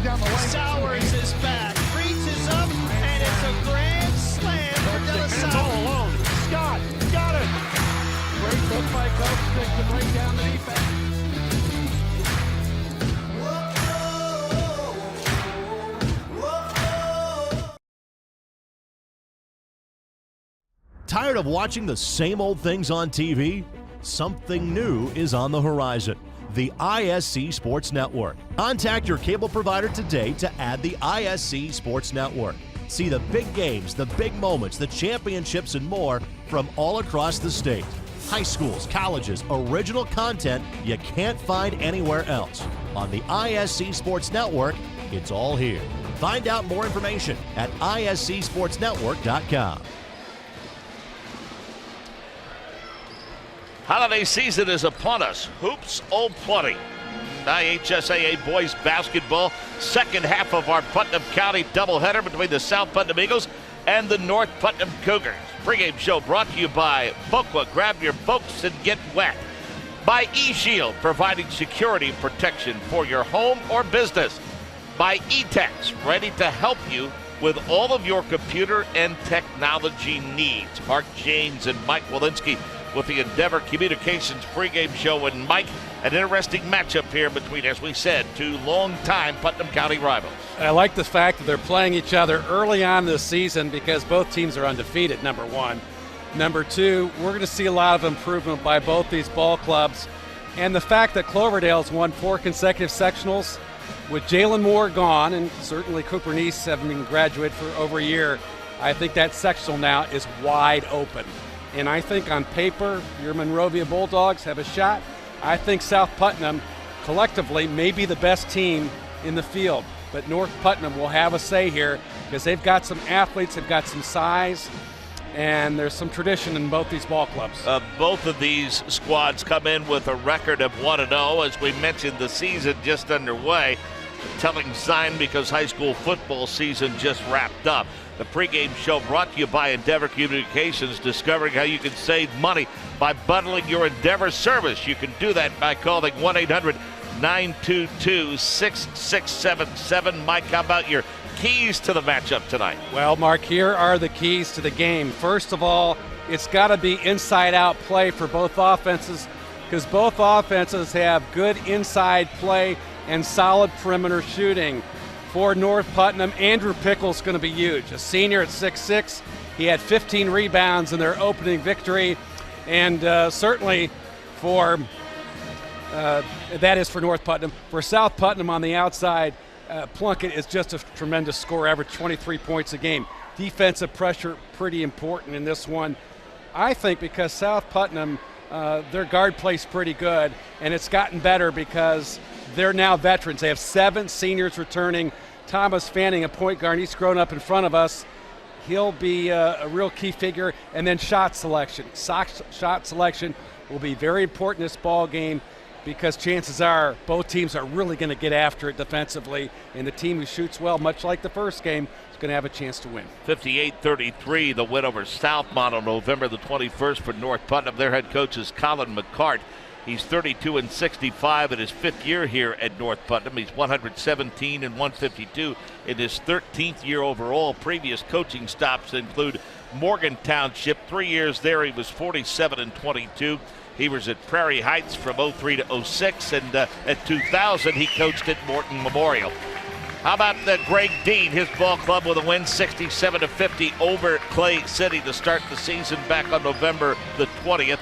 down the lane. Sowers is back, reaches up, and it's a grand slam for De La Salle. All alone. Scott got it. Great hook by Coach to break down the defense. Tired of watching the same old things on TV? Something new is on the horizon. The ISC Sports Network. Contact your cable provider today to add the ISC Sports Network. See the big games, the big moments, the championships, and more from all across the state. High schools, colleges, original content you can't find anywhere else. On the ISC Sports Network, it's all here. Find out more information at iscsportsnetwork.com. Holiday season is upon us. Hoops all plenty. IHSAA boys basketball, second half of our Putnam County doubleheader between the South Putnam Eagles and the North Putnam Cougars. Pre-game show brought to you by Boqua. Grab your boats and get wet. By eShield, providing security and protection for your home or business. By eTex, ready to help you with all of your computer and technology needs. Mark James and Mike Walensky with the Endeavor Communications pregame show. And Mike, an interesting matchup here between, as we said, two longtime Putnam County rivals. I like the fact that they're playing each other early on this season because both teams are undefeated, number one. Number two, we're going to see a lot of improvement by both these ball clubs. And the fact that Cloverdale's won 4 consecutive sectionals, with Jalen Moore gone, and certainly Cooper Neese having been graduated for over a year, I think that sectional now is wide open. And I think on paper, your Monrovia Bulldogs have a shot. I think South Putnam collectively may be the best team in the field. But North Putnam will have a say here because they've got some athletes, they've got some size, and there's some tradition in both these ball clubs. Both of these squads come in with a record of 1-0. As we mentioned, the season just underway. Telling sign because high school football season just wrapped up. The pregame show brought to you by Endeavor Communications, discovering how you can save money by bundling your Endeavor service. You can do that by calling 1-800-922-6677. Mike, how about your keys to the matchup tonight? Well, Mark, here are the keys to the game. First of all, it's got to be inside-out play for both offenses because both offenses have good inside play and solid perimeter shooting. For North Putnam, Andrew Pickle's going to be huge. A senior at 6'6", he had 15 rebounds in their opening victory, and certainly for that is for North Putnam. For South Putnam on the outside, Plunkett is just a tremendous scorer, average 23 points a game. Defensive pressure pretty important in this one. I think because South Putnam, their guard play's pretty good, and it's gotten better because they're now veterans. They have 7 seniors returning. Thomas Fanning, a point guard, he's grown up in front of us. He'll be a real key figure. And then shot selection. Shot selection will be very important in this ball game because chances are both teams are really going to get after it defensively. And the team who shoots well, much like the first game, is going to have a chance to win. 58-33, the win over Southmont on November the 21st for North Putnam. Their head coach is Colin McCart. He's 32-65 in his 5th year here at North Putnam. He's 117-152 in his 13th year overall. Previous coaching stops include Morgan Township. 3 years there, he was 47-22. He was at Prairie Heights from 03 to 06, and at 2000 he coached at Morton Memorial. How about Greg Dean, his ball club with a win 67-50 over Clay City to start the season back on November the 20th.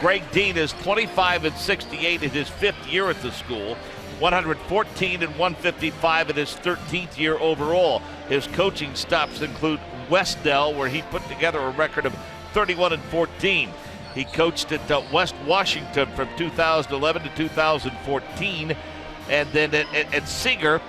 Greg Dean is 25-68 in his 5th year at the school, 114-155 in his 13th year overall. His coaching stops include Westdell, where he put together a record of 31-14. He coached at West Washington from 2011 to 2014, and then at Seeger,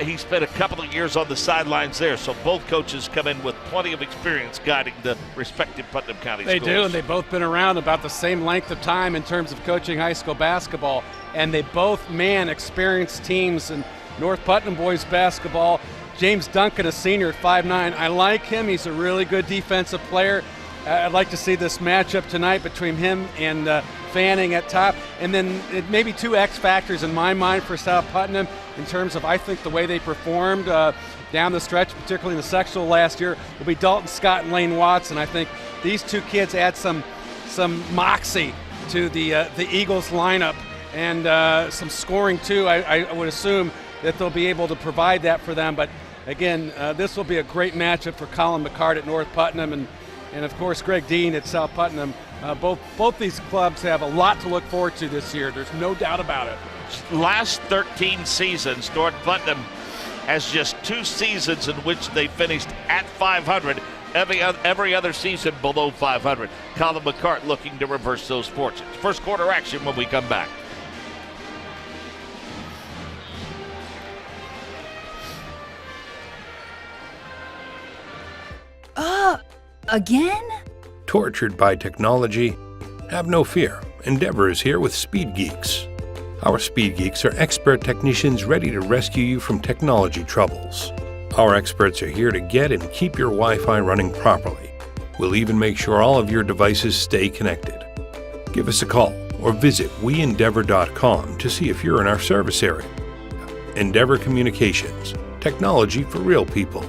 he spent a couple of years on the sidelines there. So both coaches come in with plenty of experience guiding the respective Putnam County schools. They do, and they've both been around about the same length of time in terms of coaching high school basketball. And they both man experienced teams in North Putnam boys basketball. James Duncan, a senior at 5'9". I like him. He's a really good defensive player. I'd like to see this matchup tonight between him and Fanning at top. And then maybe 2 X factors in my mind for South Putnam in terms of, I think, the way they performed down the stretch, particularly in the sectional last year, will be Dalton Scott and Lane Watson. I think these 2 kids add some moxie to the Eagles lineup and some scoring too. I would assume that they'll be able to provide that for them. But again, this will be a great matchup for Colin McCart at North Putnam and of course Greg Dean at South Putnam. Both these clubs have a lot to look forward to this year. There's no doubt about it. Last 13 seasons, North Putnam has just 2 seasons in which they finished at 500. Every other season below 500. Colin McCart looking to reverse those fortunes. First quarter action when we come back. Again? Tortured by technology? Have no fear. Endeavor is here with Speed Geeks. Our Speed Geeks are expert technicians ready to rescue you from technology troubles. Our experts are here to get and keep your Wi-Fi running properly. We'll even make sure all of your devices stay connected. Give us a call or visit weendeavor.com to see if you're in our service area. Endeavor Communications. Technology for real people.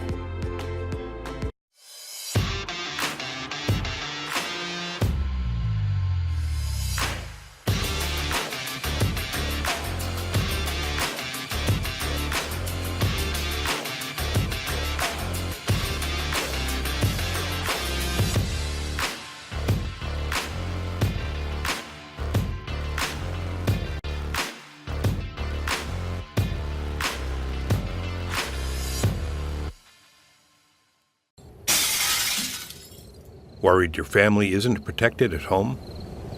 Worried your family isn't protected at home?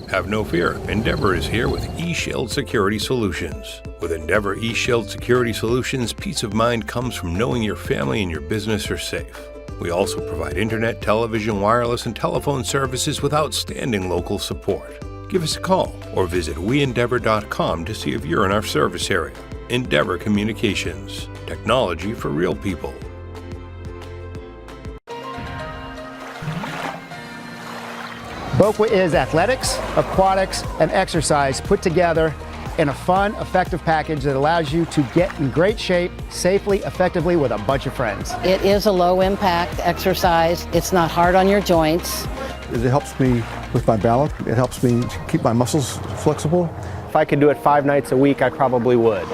Have no fear. Endeavor is here with eShield Security Solutions. With Endeavor eShield Security Solutions, peace of mind comes from knowing your family and your business are safe. We also provide internet, television, wireless, and telephone services with outstanding local support. Give us a call or visit weendeavor.com to see if you're in our service area. Endeavor Communications. Technology for real people. BOQA is athletics, aquatics, and exercise put together in a fun, effective package that allows you to get in great shape safely, effectively with a bunch of friends. It is a low-impact exercise. It's not hard on your joints. It helps me with my balance. It helps me keep my muscles flexible. If I could do it 5 nights a week, I probably would.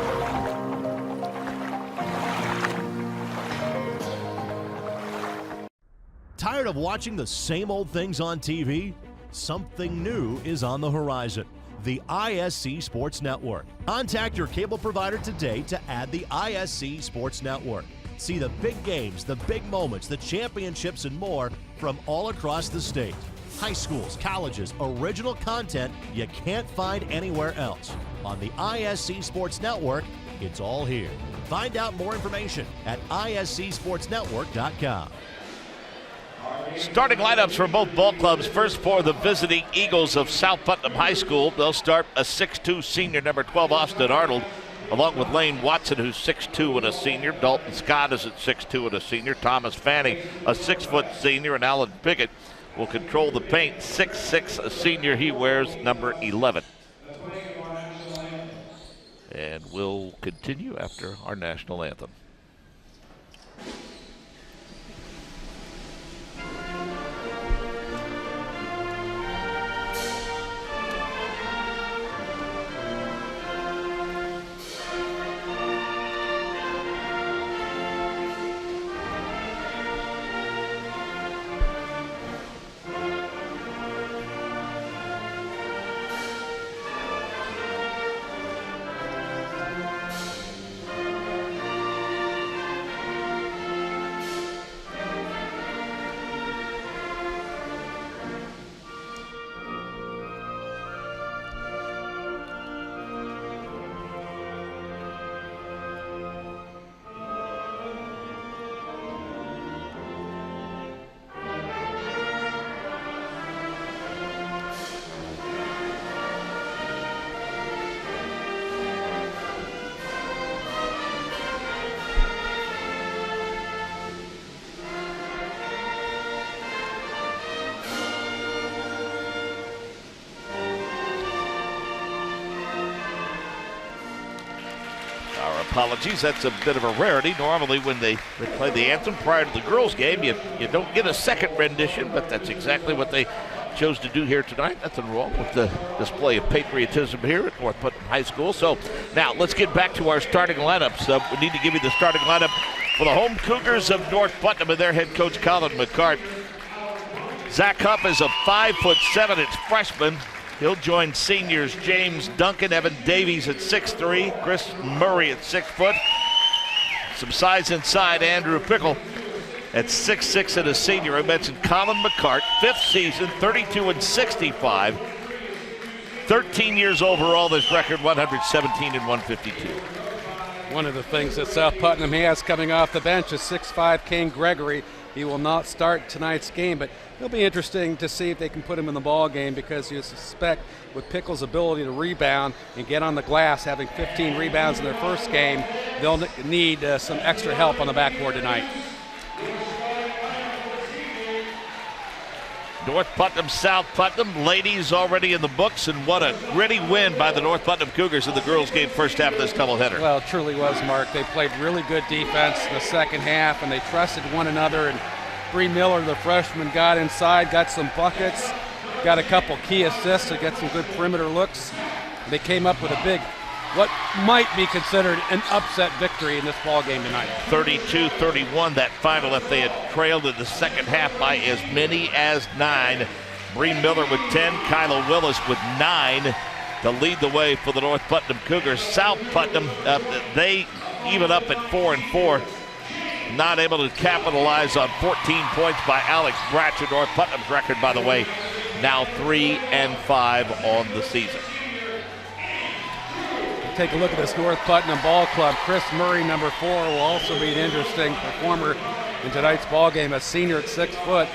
Tired of watching the same old things on TV? Something new is on the horizon. The ISC Sports Network. Contact your cable provider today to add the ISC Sports Network. See the big games, the big moments, the championships, and more from all across the state. High schools, colleges, original content you can't find anywhere else. On the ISC Sports Network, it's all here. Find out more information at iscsportsnetwork.com. Starting lineups for both ball clubs. First for the visiting Eagles of South Putnam High School. They'll start a 6'2 senior, number 12, Austin Arnold, along with Lane Watson, who's 6'2 and a senior. Dalton Scott is at 6'2 and a senior. Thomas Fanning, a 6-foot senior. And Alan Pickett will control the paint, 6'6", a senior. He wears number 11. And we'll continue after our national anthem. apologies. That's a bit of a rarity. Normally when they play the anthem prior to the girls' game, you don't get a second rendition, but that's exactly what they chose to do here tonight. Nothing wrong with the display of patriotism here at North Putnam High School. So now let's get back to our starting lineups. We need to give you the starting lineup for the home Cougars of North Putnam and their head coach Colin McCart. Zach Huff is a 5'7", it's freshman. He'll join seniors James Duncan, Evan Davies at 6'3", Chris Murray at 6 foot. Some size inside, Andrew Pickle at 6'6" and a senior. I mentioned Colin McCart, 5th season, 32 and 65. 13 years overall, this record, 117 and 152. One of the things that South Putnam has coming off the bench is 6'5" Kane Gregory. He will not start tonight's game, but it'll be interesting to see if they can put him in the ball game, because you suspect with Pickle's ability to rebound and get on the glass, having 15 rebounds in their first game, they'll need some extra help on the backboard tonight. North Putnam, South Putnam, ladies already in the books, and what a gritty win by the North Putnam Cougars in the girls' game first half of this doubleheader. Well, it truly was, Mark. They played really good defense in the second half, and they trusted one another. And Bree Miller, the freshman, got inside, got some buckets, got a couple key assists to get some good perimeter looks. They came up with a big, what might be considered an upset victory in this ball game tonight. 32-31 that final, if they had trailed in the second half by as many as 9. Bree Miller with 10, Kyla Willis with 9 to lead the way for the North Putnam Cougars. South Putnam, they even up at 4-4. Not able to capitalize on 14 points by Alex Bratcher. North Putnam's record, by the way, now 3-5 on the season. Take a look at this North Putnam ball club. Chris Murray, number 4, will also be an interesting performer in tonight's ball game. A senior at 6 foot.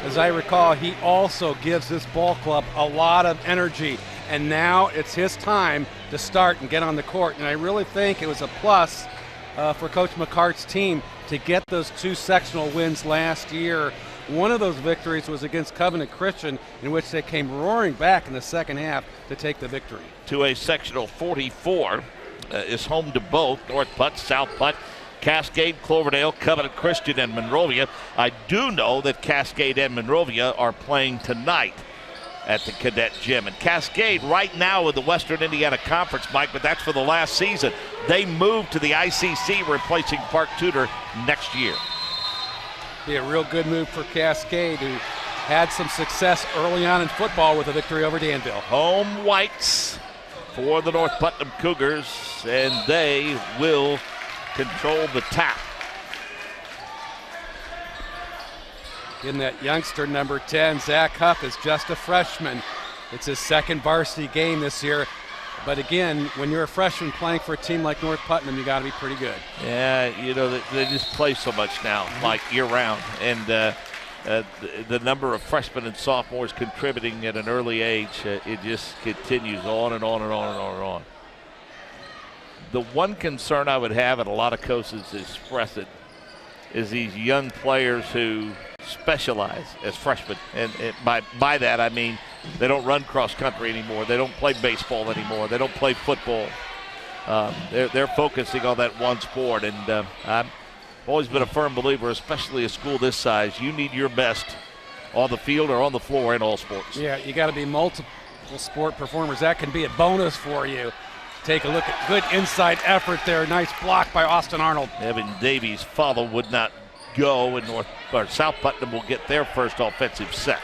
As I recall, he also gives this ball club a lot of energy. And now it's his time to start and get on the court. And I really think it was a plus for Coach McCart's team to get those 2 sectional wins last year. One of those victories was against Covenant Christian, in which they came roaring back in the second half to take the victory. 2A sectional 44 is home to both North Putt, South Putt, Cascade, Cloverdale, Covenant Christian, and Monrovia. I do know that Cascade and Monrovia are playing tonight at the Cadet Gym. And Cascade right now in the Western Indiana Conference, Mike, but that's for the last season. They moved to the ICC, replacing Park Tudor next year. Be a real good move for Cascade, who had some success early on in football with a victory over Danville. Home whites for the North Putnam Cougars, and they will control the tap. In that youngster, number 10, Zach Huff, is just a freshman. It's his second varsity game this year. But again, when you're a freshman playing for a team like North Putnam, you got to be pretty good. Yeah, you know, they just play so much now, like year-round. And the number of freshmen and sophomores contributing at an early age, it just continues on and on and on and on and on. The one concern I would have, and a lot of coaches express it, is these young players who specialize as freshmen. And by that, I mean they don't run cross country anymore. They don't play baseball anymore. They don't play football. They're focusing on that one sport. And I've always been a firm believer, especially a school this size, you need your best on the field or on the floor in all sports. Yeah, you got to be multiple sport performers. That can be a bonus for you. Take a look at good inside effort there. Nice block by Austin Arnold. Evan Davies' follow would not go, and South Putnam will get their first offensive set.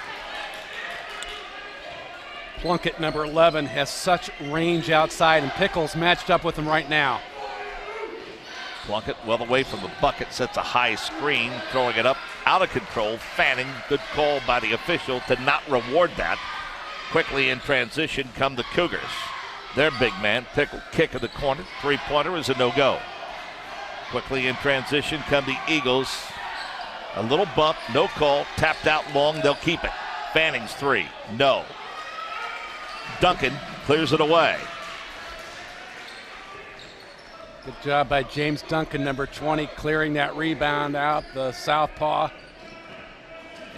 Plunkett, number 11, has such range outside, and Pickles matched up with him right now. Plunkett well away from the bucket, sets a high screen, throwing it up out of control. Fanning, good call by the official to not reward that. Quickly in transition come the Cougars. Their big man, Pickle, kick in the corner. Three-pointer is a no-go. Quickly in transition come the Eagles. A little bump, no call, tapped out long, they'll keep it. Fanning's three, no. Duncan clears it away. Good job by James Duncan, number 20, clearing that rebound out the southpaw.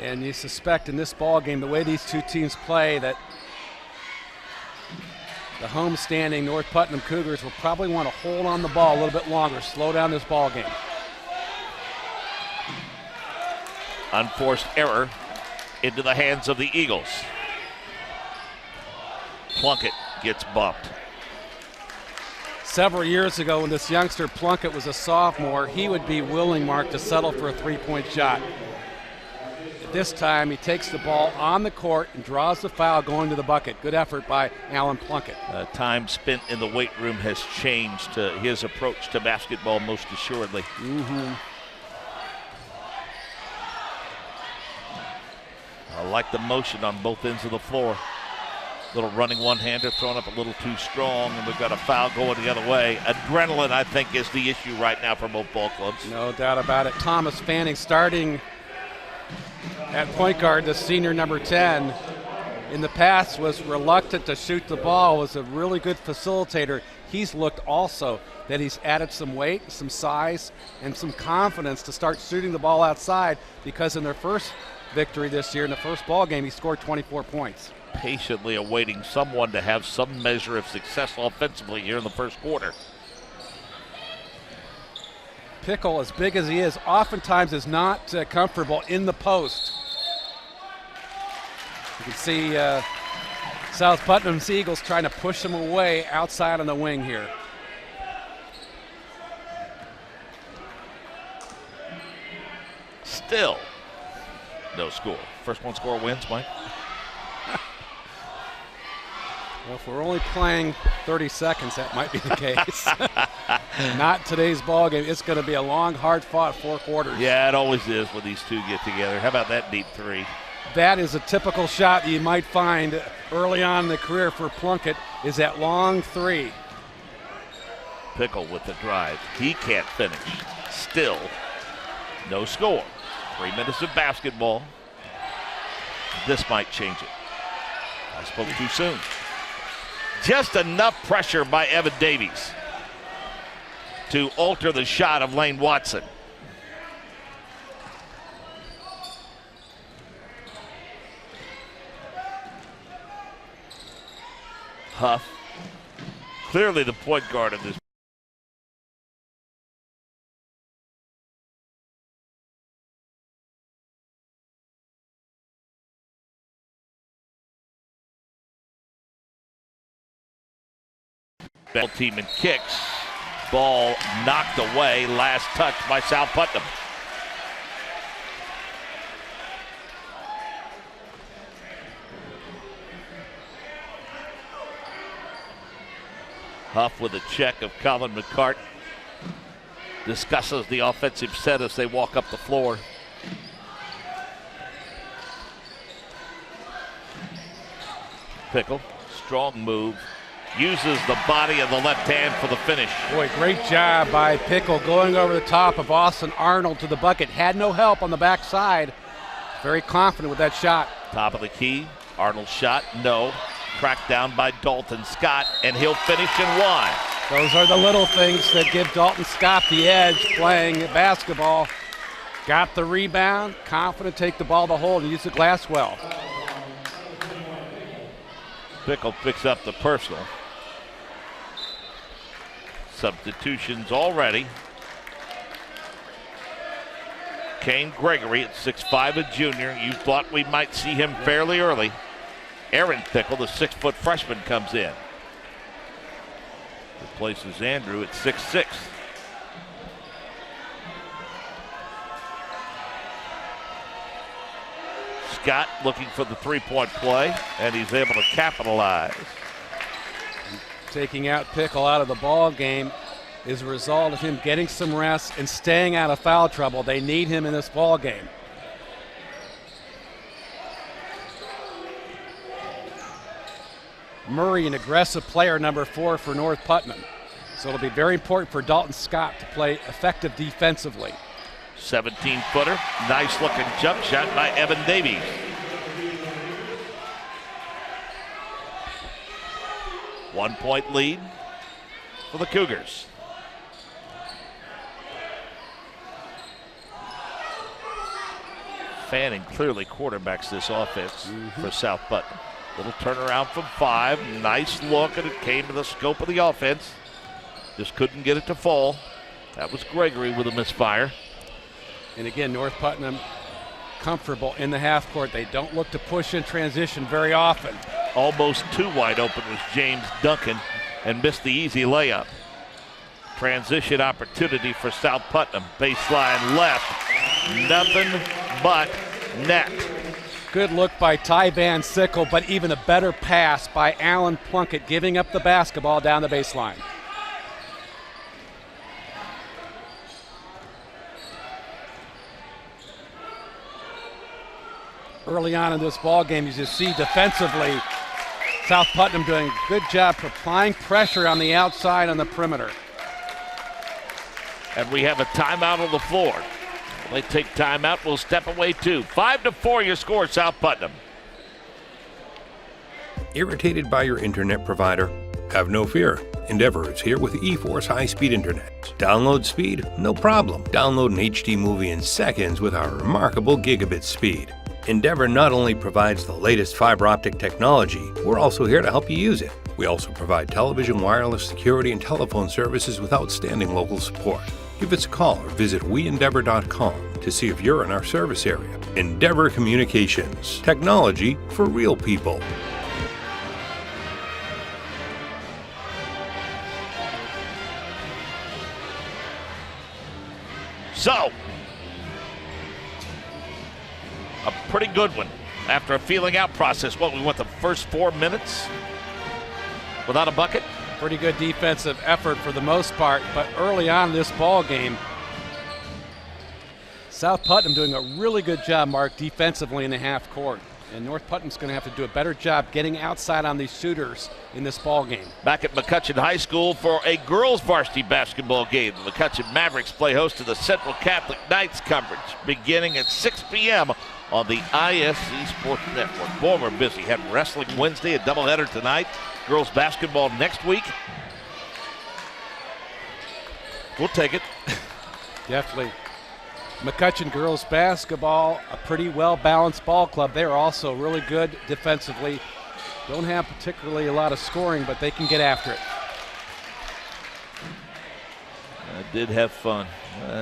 And you suspect in this ball game, the way these two teams play, that the homestanding North Putnam Cougars will probably want to hold on the ball a little bit longer, slow down this ball game. Unforced error into the hands of the Eagles. Plunkett gets bumped. Several years ago when this youngster Plunkett was a sophomore, he would be willing, Mark, to settle for a three-point shot. This time he takes the ball on the court and draws the foul going to the bucket. Good effort by Alan Plunkett. Time spent in the weight room has changed his approach to basketball most assuredly. I like the motion on both ends of the floor. Little running one-hander thrown up a little too strong, and we've got a foul going the other way. Adrenaline, I think, is the issue right now for both ball clubs. No doubt about it. Thomas Fanning starting at point guard, the senior number 10. In the past was reluctant to shoot the ball, was a really good facilitator. He's looked also that he's added some weight, some size, and some confidence to start shooting the ball outside, because in their first victory this year, in the first ball game, he scored 24 points. Patiently awaiting someone to have some measure of success offensively here in the first quarter. Pickle, as big as he is, oftentimes is not comfortable in the post. You can see South Putnam's Eagles trying to push him away outside on the wing here. Still no score. First one score wins, Mike. Well, if we're only playing 30 seconds, that might be the case. Not today's ball game. It's going to be a long, hard-fought 4 quarters. Yeah, it always is when these two get together. How about that deep three? That is a typical shot that you might find early on in the career for Plunkett, is that long three. Pickle with the drive. He can't finish. Still no score. 3 minutes of basketball. This might change it. I spoke too soon. Just enough pressure by Evan Davies to alter the shot of Lane Watson. Huff, clearly the point guard of this. Team and kicks. Ball knocked away. Last touch by South Putnam. Huff with a check of Colin McCart. Discusses the offensive set as they walk up the floor. Pickle, strong move. Uses the body of the left hand for the finish. Boy, great job by Pickle going over the top of Austin Arnold to the bucket. Had no help on the backside. Very confident with that shot. Top of the key. Arnold's shot, no. Cracked down by Dalton Scott, and he'll finish in one. Those are the little things that give Dalton Scott the edge playing basketball. Got the rebound, confident, take the ball to hold and use the glass well. Pickle picks up the personal. Substitutions already. Kane Gregory at 6'5", a junior. You thought we might see him fairly early. Aaron Pickle, the 6-foot freshman, comes in. Replaces Andrew at 6'6". Scott looking for the three-point play, and he's able to capitalize. Taking out Pickle out of the ball game is a result of him getting some rest and staying out of foul trouble. They need him in this ball game. Murray, an aggressive player, number 4 for North Putnam. So it'll be very important for Dalton Scott to play effective defensively. 17-footer, nice looking jump shot by Evan Davies. One-point lead for the Cougars. Fanning clearly quarterbacks this offense for South Putnam. Little turnaround from 5. Nice look, and it came to the scope of the offense. Just couldn't get it to fall. That was Gregory with a misfire. And again, North Putnam comfortable in the half court. They don't look to push in transition very often. Almost too wide open was James Duncan and missed the easy layup. Transition opportunity for South Putnam. Baseline left. Nothing but net. Good look by Ty Van Sickle, but even a better pass by Alan Plunkett, giving up the basketball down the baseline. Early on in this ball game, you just see defensively, South Putnam doing a good job applying pressure on the outside on the perimeter. And we have a timeout on the floor. They take timeout, we'll step away too. 5-4 your score, South Putnam. Irritated by your internet provider? Have no fear. Endeavor is here with eForce high-speed internet. Download speed? No problem. Download an HD movie in seconds with our remarkable gigabit speed. Endeavor not only provides the latest fiber optic technology, we're also here to help you use it. We also provide television, wireless, security, and telephone services with outstanding local support. Give us a call or visit weendeavor.com to see if you're in our service area. Endeavor Communications. Technology for real people. So, a pretty good one after a feeling out process. What, we went the first 4 minutes without a bucket? Pretty good defensive effort for the most part, but early on in this ball game, South Putnam doing a really good job, Mark, defensively in the half court. And North Putnam's going to have to do a better job getting outside on these shooters in this ball game. Back at McCutcheon High School for a girls varsity basketball game. The McCutcheon Mavericks play host to the Central Catholic Knights coverage beginning at 6 p.m. on the ISC Sports Network. Boy, we're busy. Had wrestling Wednesday, a doubleheader tonight. Girls basketball next week. We'll take it. Definitely. McCutcheon girls basketball, a pretty well-balanced ball club. They're also really good defensively. Don't have particularly a lot of scoring, but they can get after it. I did have fun.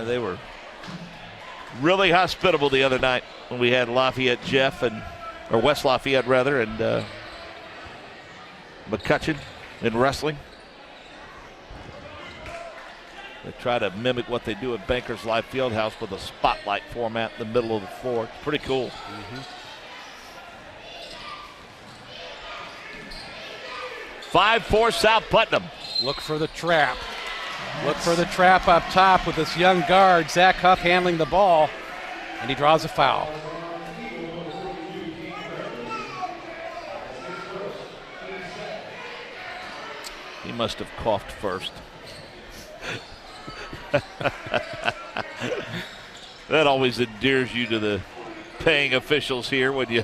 They were really hospitable the other night when we had Lafayette Jeff, or West Lafayette rather, and McCutcheon in wrestling. They try to mimic what they do at Bankers Life Fieldhouse with a spotlight format in the middle of the floor. It's pretty cool. 5-4 South Putnam. Look for the trap. Look for the trap up top with this young guard, Zach Huff, handling the ball, and he draws a foul. He must have coughed first. That always endears you to the paying officials here when you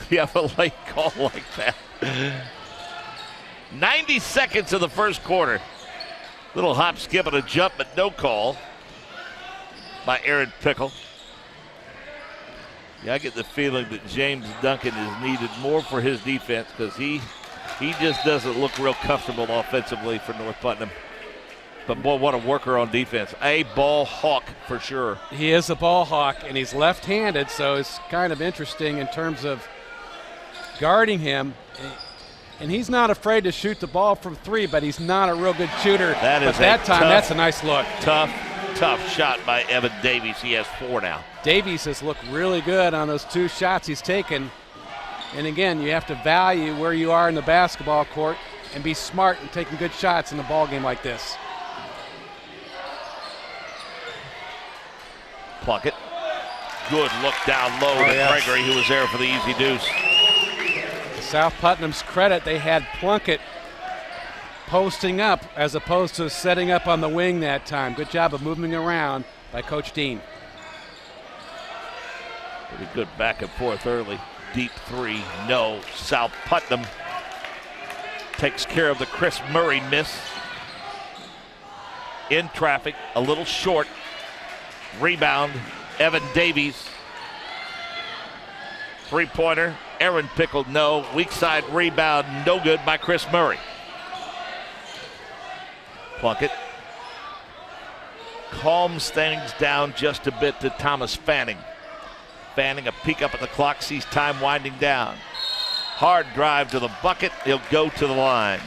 have a late call like that. 90 seconds of the first quarter. Little hop, skip, and a jump, but no call by Aaron Pickle. Yeah, I get the feeling that James Duncan is needed more for his defense because he just doesn't look real comfortable offensively for North Putnam. But boy, what a worker on defense. A ball hawk for sure. He is a ball hawk, and he's left-handed, so it's kind of interesting in terms of guarding him. And he's not afraid to shoot the ball from three, but he's not a real good shooter. That is that's a nice look. Tough shot by Evan Davies. He has 4 now. Davies has looked really good on those 2 shots he's taken. And again, you have to value where you are in the basketball court and be smart in taking good shots in a ball game like this. Plunkett. Good look down low to Gregory, who was there for the easy deuce. To South Putnam's credit, they had Plunkett posting up as opposed to setting up on the wing that time. Good job of moving around by Coach Dean. Pretty good back and forth early. Deep 3, no. South Putnam takes care of the Chris Murray miss. In traffic, a little short. Rebound, Evan Davies. 3-pointer, Aaron Pickle, no. Weak side rebound, no good by Chris Murray. Plunkett calms things down just a bit to Thomas Fanning. Fanning, a peek up at the clock, sees time winding down. Hard drive to the bucket, he'll go to the line.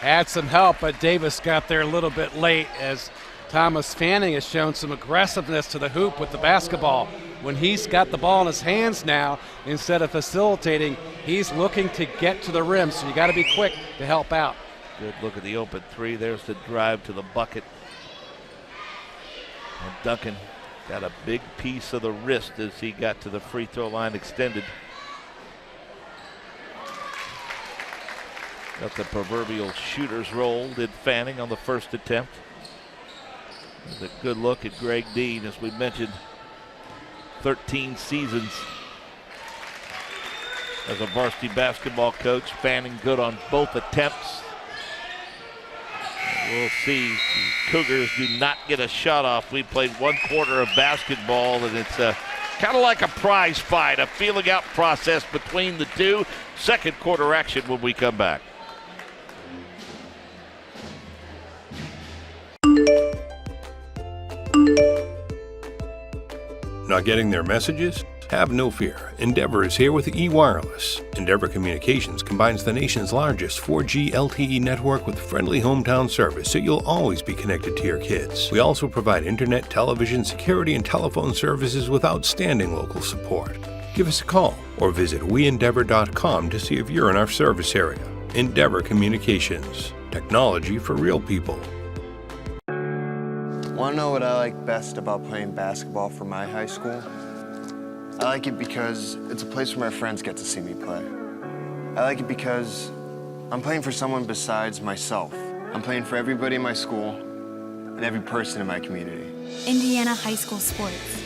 Had some help, but Davis got there a little bit late as Thomas Fanning has shown some aggressiveness to the hoop with the basketball. When he's got the ball in his hands now, instead of facilitating, he's looking to get to the rim, so you got to be quick to help out. Good look at the open three. There's the drive to the bucket. And Duncan got a big piece of the wrist as he got to the free throw line extended. Got the proverbial shooter's roll, did Fanning on the first attempt. A good look at Greg Dean, as we mentioned, 13 seasons as a varsity basketball coach. Fanning good on both attempts. We'll see. Cougars do not get a shot off. We played 1 quarter of basketball, and it's kind of like a prize fight, a feeling out process between the two. Second quarter action when we come back. Not getting their messages? Have no fear. Endeavor is here with E-Wireless. Endeavor Communications combines the nation's largest 4G LTE network with friendly hometown service, so you'll always be connected to your kids. We also provide internet, television, security, and telephone services with outstanding local support. Give us a call or visit weendeavor.com to see if you're in our service area. Endeavor Communications. Technology for real people. Want to know what I like best about playing basketball for my high school? I like it because it's a place where my friends get to see me play. I like it because I'm playing for someone besides myself. I'm playing for everybody in my school and every person in my community. Indiana high school sports.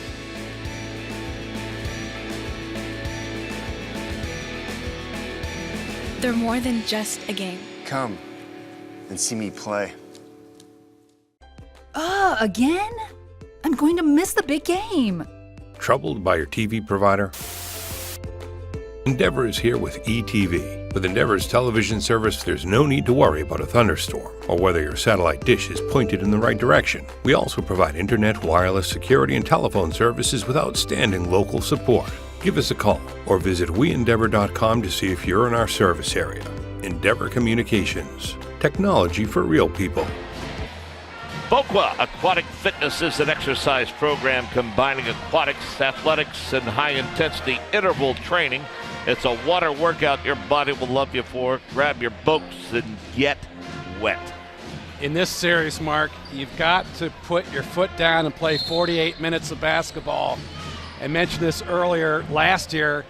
They're more than just a game. Come and see me play. Again? I'm going to miss the big game. Troubled by your TV provider? Endeavor is here with ETV. With Endeavor's television service, there's no need to worry about a thunderstorm or whether your satellite dish is pointed in the right direction. We also provide internet, wireless, security, and telephone services with outstanding local support. Give us a call or visit weendeavor.com to see if you're in our service area. Endeavor Communications. Technology for real people. Boqua Aquatic Fitness is an exercise program combining aquatics, athletics, and high-intensity interval training. It's a water workout your body will love you for. Grab your boats and get wet. In this series, Mark, you've got to put your foot down and play 48 minutes of basketball. I mentioned this earlier last year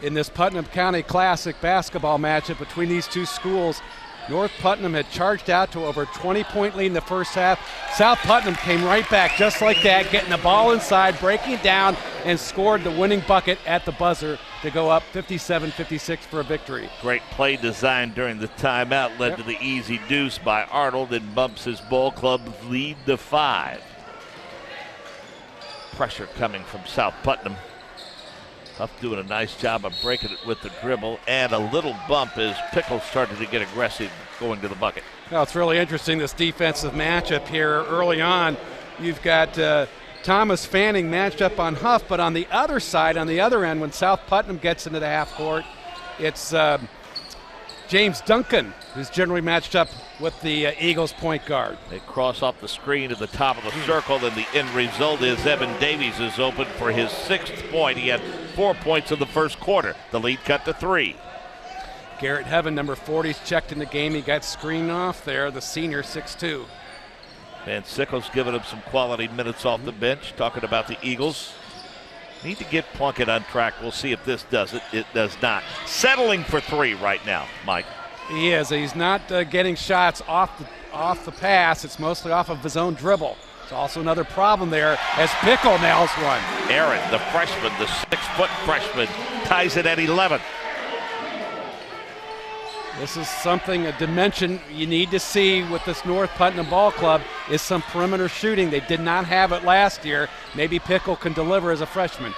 in this Putnam County Classic basketball matchup between these two schools. North Putnam had charged out to over a 20-point lead in the first half. South Putnam came right back just like that, getting the ball inside, breaking it down, and scored the winning bucket at the buzzer to go up 57-56 for a victory. Great play design during the timeout led to the easy deuce by Arnold and bumps his ball club lead to 5. Pressure coming from South Putnam. Huff doing a nice job of breaking it with the dribble, and a little bump as Pickle started to get aggressive going to the bucket. Well, it's really interesting, this defensive matchup here early on. You've got Thomas Fanning matched up on Huff, but on the other side, on the other end, when South Putnam gets into the half court, it's James Duncan, who's generally matched up with the Eagles point guard. They cross off the screen at the top of the circle, and the end result is Evan Davies is open for his 6th point. He had 4 points in the first quarter. The lead cut to 3. Garrett Heaven, number 40, is checked in the game. He got screened off there, the senior, 6'2". Van Sickles giving him some quality minutes off the bench, talking about the Eagles. Need to get Plunkett on track. We'll see if this does it. It does not. Settling for 3 right now, Mike. He is. He's not getting shots off the pass. It's mostly off of his own dribble. It's also another problem there as Pickle nails one. Aaron, the freshman, the 6-foot freshman, ties it at 11. This is something, a dimension you need to see with this North Putnam ball club is some perimeter shooting. They did not have it last year. Maybe Pickle can deliver as a freshman.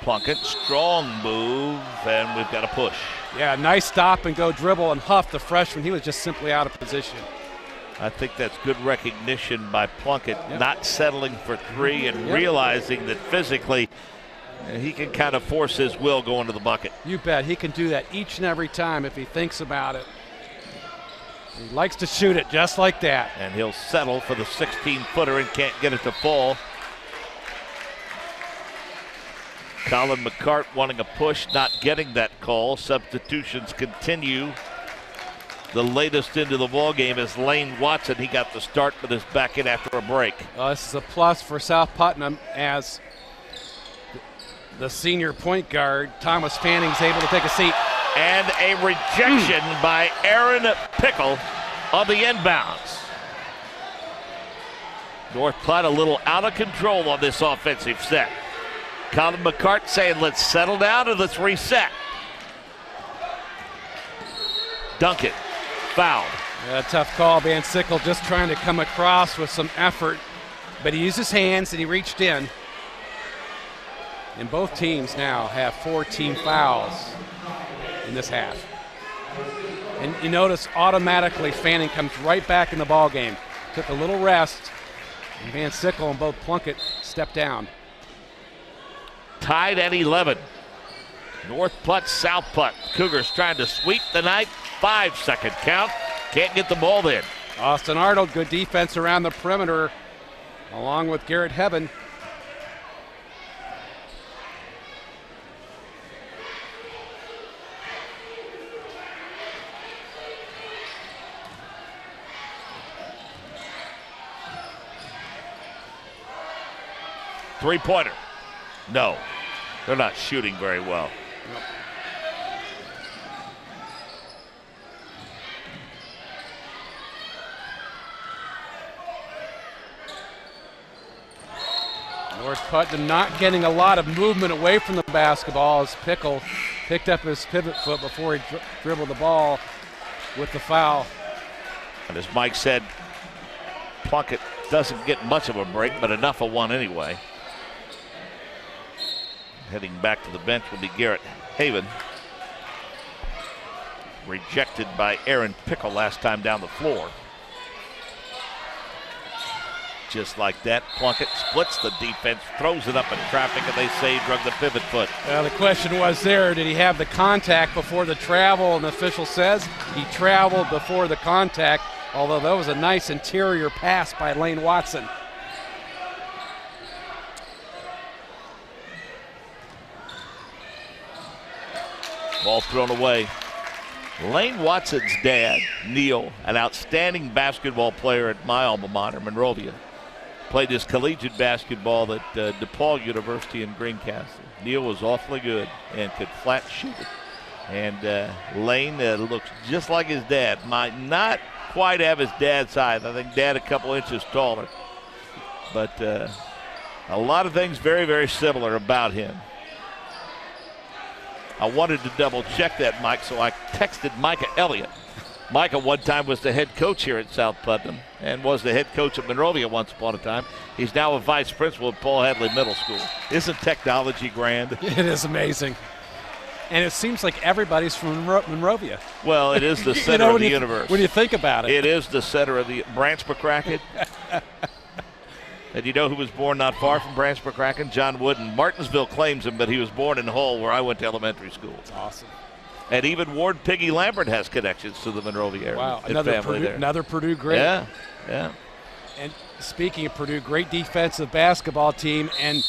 Plunkett, strong move, and we've got a push. Yeah, nice stop and go dribble, and Huff, the freshman, he was just simply out of position. I think that's good recognition by Plunkett, not settling for three and realizing that physically he can kind of force his will going to the bucket. You bet. He can do that each and every time if he thinks about it. He likes to shoot it just like that. And he'll settle for the 16-footer and can't get it to fall. Colin McCart wanting a push, not getting that call. Substitutions continue. The latest into the ball game is Lane Watson. He got the start, but is back in after a break. This is a plus for South Putnam as the senior point guard, Thomas Fanning's able to take a seat. And a rejection by Aaron Pickle on the inbounds. North Platte a little out of control on this offensive set. Colin McCart saying, let's settle down and let's reset. Duncan, fouled. Yeah, tough call. Van Sickle just trying to come across with some effort, but he used his hands and he reached in. And both teams now have 4 team fouls in this half. And you notice automatically Fanning comes right back in the ball game. Took a little rest, and Van Sickle and both Plunkett stepped down. Tied at 11. North Putt, South Putt. Cougars trying to sweep the night. 5-second count. Can't get the ball in. Austin Arnold, good defense around the perimeter, along with Garrett Hebben. Three-pointer. No, they're not shooting very well. Nope. North Putnam not getting a lot of movement away from the basketball as Pickle picked up his pivot foot before he dribbled the ball with the foul. And as Mike said, Plunkett doesn't get much of a break, but enough of one anyway. Heading back to the bench will be Garrett Haven. Rejected by Aaron Pickle last time down the floor. Just like that, Plunkett splits the defense, throws it up in traffic, and they say he drug the pivot foot. Well, the question was there, did he have the contact before the travel? And the official says he traveled before the contact, although that was a nice interior pass by Lane Watson. Ball thrown away. Lane Watson's dad, Neil, an outstanding basketball player at my alma mater, Monrovia. Played his collegiate basketball at DePaul University in Greencastle. Neil was awfully good and could flat shoot it. And Lane looks just like his dad. Might not quite have his dad's size. I think Dad a couple inches taller. But a lot of things very, very similar about him. I wanted to double check that, Mike, so I texted Micah Elliott. Micah one time was the head coach here at South Putnam and was the head coach at Monrovia once upon a time. He's now a vice principal at Paul Hadley Middle School. Isn't technology grand? It is amazing. And it seems like everybody's from Monrovia. Well, it is the center of the universe. When you think about it. It is the center of the Branch McCracken. And you know who was born not far from Branch McCracken? John Wooden. Martinsville claims him, but he was born in Hull, where I went to elementary school. That's awesome. And even Ward Piggy Lambert has connections to the Monrovia area. Wow, another Purdue great. Yeah, yeah. And speaking of Purdue, great defensive basketball team, and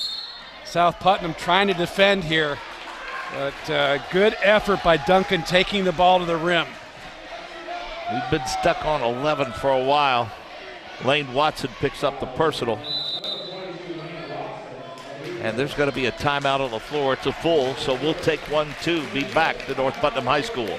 South Putnam trying to defend here. But good effort by Duncan taking the ball to the rim. We've been stuck on 11 for a while. Lane Watson picks up the personal. And there's going to be a timeout on the floor. It's a full, so we'll take 1-2. Be back to North Putnam High School.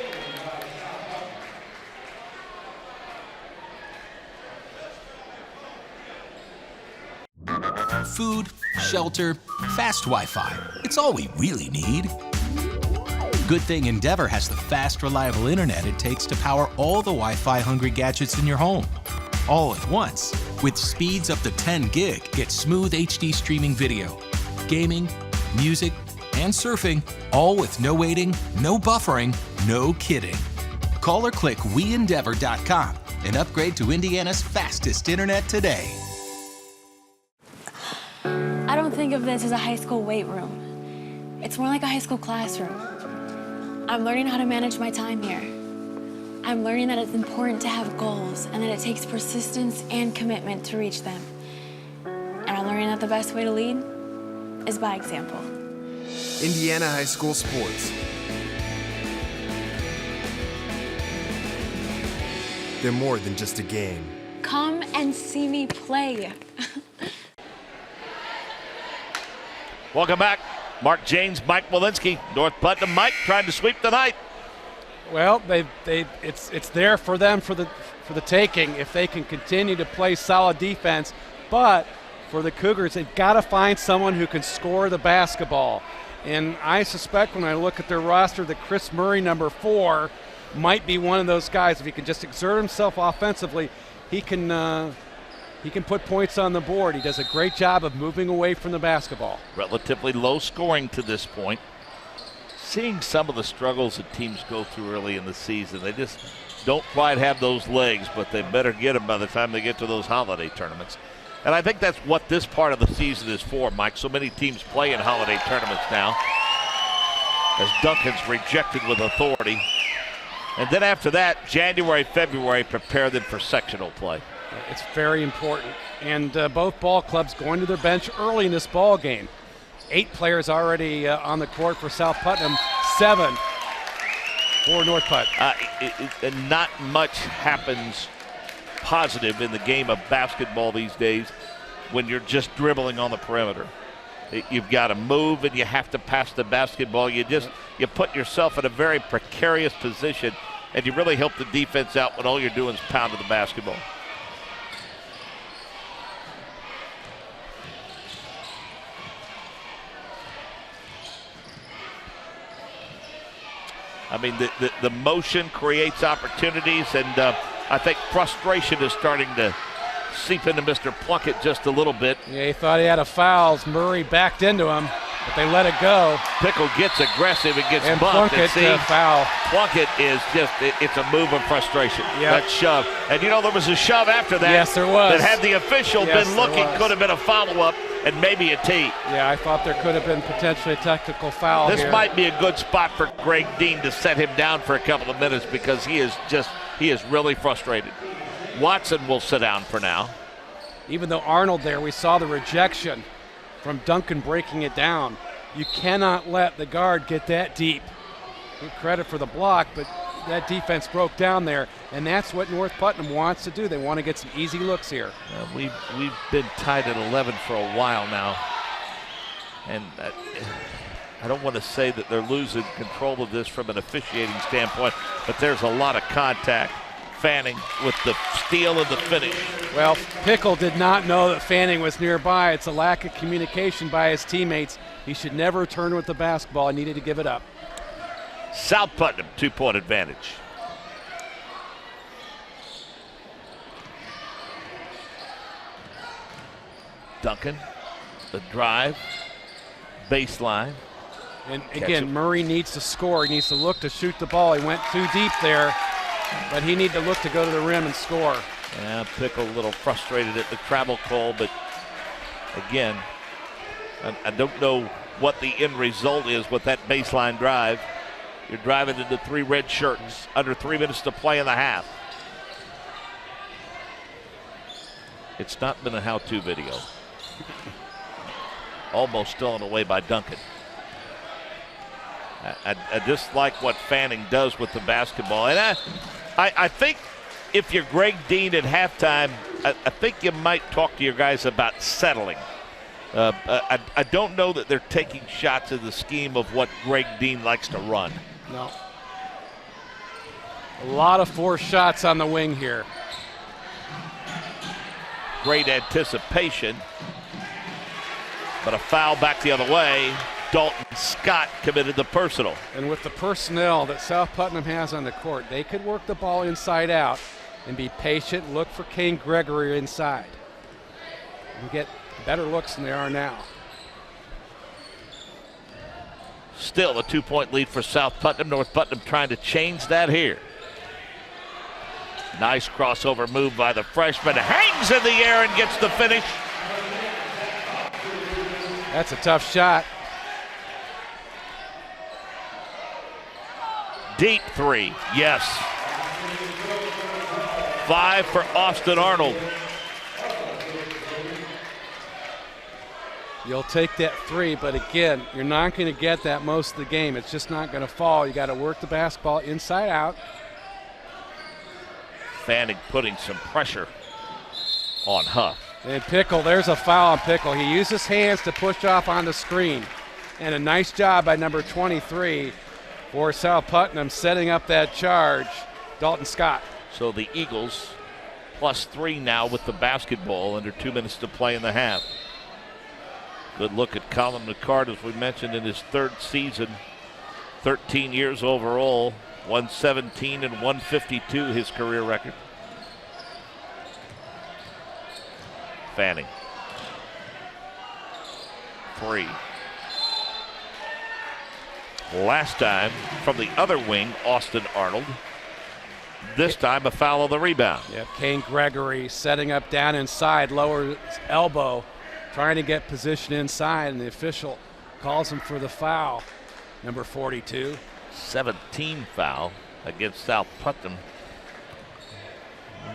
Food, shelter, fast Wi-Fi. It's all we really need. Good thing Endeavor has the fast, reliable internet it takes to power all the Wi-Fi hungry gadgets in your home. All at once. With speeds up to 10 gig, get smooth HD streaming video, gaming, music, and surfing, all with no waiting, no buffering, no kidding. Call or click WeEndeavor.com and upgrade to Indiana's fastest internet today. I don't think of this as a high school weight room. It's more like a high school classroom. I'm learning how to manage my time here. I'm learning that it's important to have goals and that it takes persistence and commitment to reach them. And I'm learning that the best way to lead is by example. Indiana High School Sports. They're more than just a game. Come and see me play. Welcome back. Mark James, Mike Walensky, North Putnam. Mike trying to sweep tonight. Well, it's there for them for the taking if they can continue to play solid defense. But for the Cougars, they've got to find someone who can score the basketball. And I suspect when I look at their roster that Chris Murray, number 4, might be one of those guys. If he can just exert himself offensively, he can put points on the board. He does a great job of moving away from the basketball. Relatively low scoring to this point. Seeing some of the struggles that teams go through early in the season. They just don't quite have those legs, but they better get them by the time they get to those holiday tournaments. And I think that's what this part of the season is for, Mike. So many teams play in holiday tournaments now, as Duncan's rejected with authority. And then after that, January, February, prepare them for sectional play. It's very important. And both ball clubs going to their bench early in this ball game. 8 players already on the court for South Putnam, 7 for North Putt. Not much happens positive in the game of basketball these days when you're just dribbling on the perimeter. You've got to move and you have to pass the basketball. You put yourself in a very precarious position, and you really help the defense out when all you're doing is pounding the basketball. I mean, the motion creates opportunities, and I think frustration is starting to seep into Mr. Plunkett just a little bit. Yeah, he thought he had a foul. Murray backed into him, but they let it go. Pickle gets aggressive and gets bumped. Plunkett foul. Plunkett is just, it's a move of frustration. Yep. That shove. And you know, there was a shove after that. Yes, there was. That had the official been looking, could have been a follow-up and maybe a tee. Yeah, I thought there could have been potentially a technical foul This here. might be a good spot for Greg Dean to set him down for a couple of minutes because he is really frustrated. Watson will sit down for now. Even though Arnold there, we saw the rejection from Duncan breaking it down. You cannot let the guard get that deep. Good credit for the block, but that defense broke down there, and that's what North Putnam wants to do. They want to get some easy looks here. We've been tied at 11 for a while now, and I don't want to say that they're losing control of this from an officiating standpoint, but there's a lot of contact. Fanning with the steal and the finish. Well, Pickle did not know that Fanning was nearby. It's a lack of communication by his teammates. He should never turn with the basketball. He needed to give it up. South Putnam, 2-point advantage. Duncan, the drive, baseline. And again, Murray needs to score. He needs to look to shoot the ball. He went too deep there. But he needs to look to go to the rim and score. Yeah, Pickle a little frustrated at the travel call, but again, I don't know what the end result is with that baseline drive. You're driving into 3 red shirts, under 3 minutes to play in the half. It's not been a how-to video. Almost stolen away by Duncan. I just like what Fanning does with the basketball. And I think if you're Greg Dean at halftime, I think you might talk to your guys about settling. I don't know that they're taking shots in the scheme of what Greg Dean likes to run. No. A lot of forced shots on the wing here. Great anticipation, but a foul back the other way. Dalton Scott committed the personal. And with the personnel that South Putnam has on the court, they could work the ball inside out and be patient, look for Kane Gregory inside, and get better looks than they are now. Still a 2-point lead for South Putnam. North Putnam trying to change that here. Nice crossover move by the freshman. Hangs in the air and gets the finish. That's a tough shot. Deep three, yes. 5 for Austin Arnold. You'll take that 3, but again, you're not going to get that most of the game. It's just not going to fall. You got to work the basketball inside out. Fanning putting some pressure on Huff. And Pickle, there's a foul on Pickle. He used his hands to push off on the screen. And a nice job by number 23 for South Putnam setting up that charge, Dalton Scott. So the Eagles +3 now with the basketball under 2 minutes to play in the half. Good look at Colin McCart, as we mentioned, in his 3rd season. 13 years overall, 117 and 152 his career record. Fanning. 3. Last time from the other wing, Austin Arnold. This time a foul on the rebound. Yep, Kane Gregory setting up down inside, lower elbow, trying to get position inside, and the official calls him for the foul. Number 42. 17 foul against South Putnam.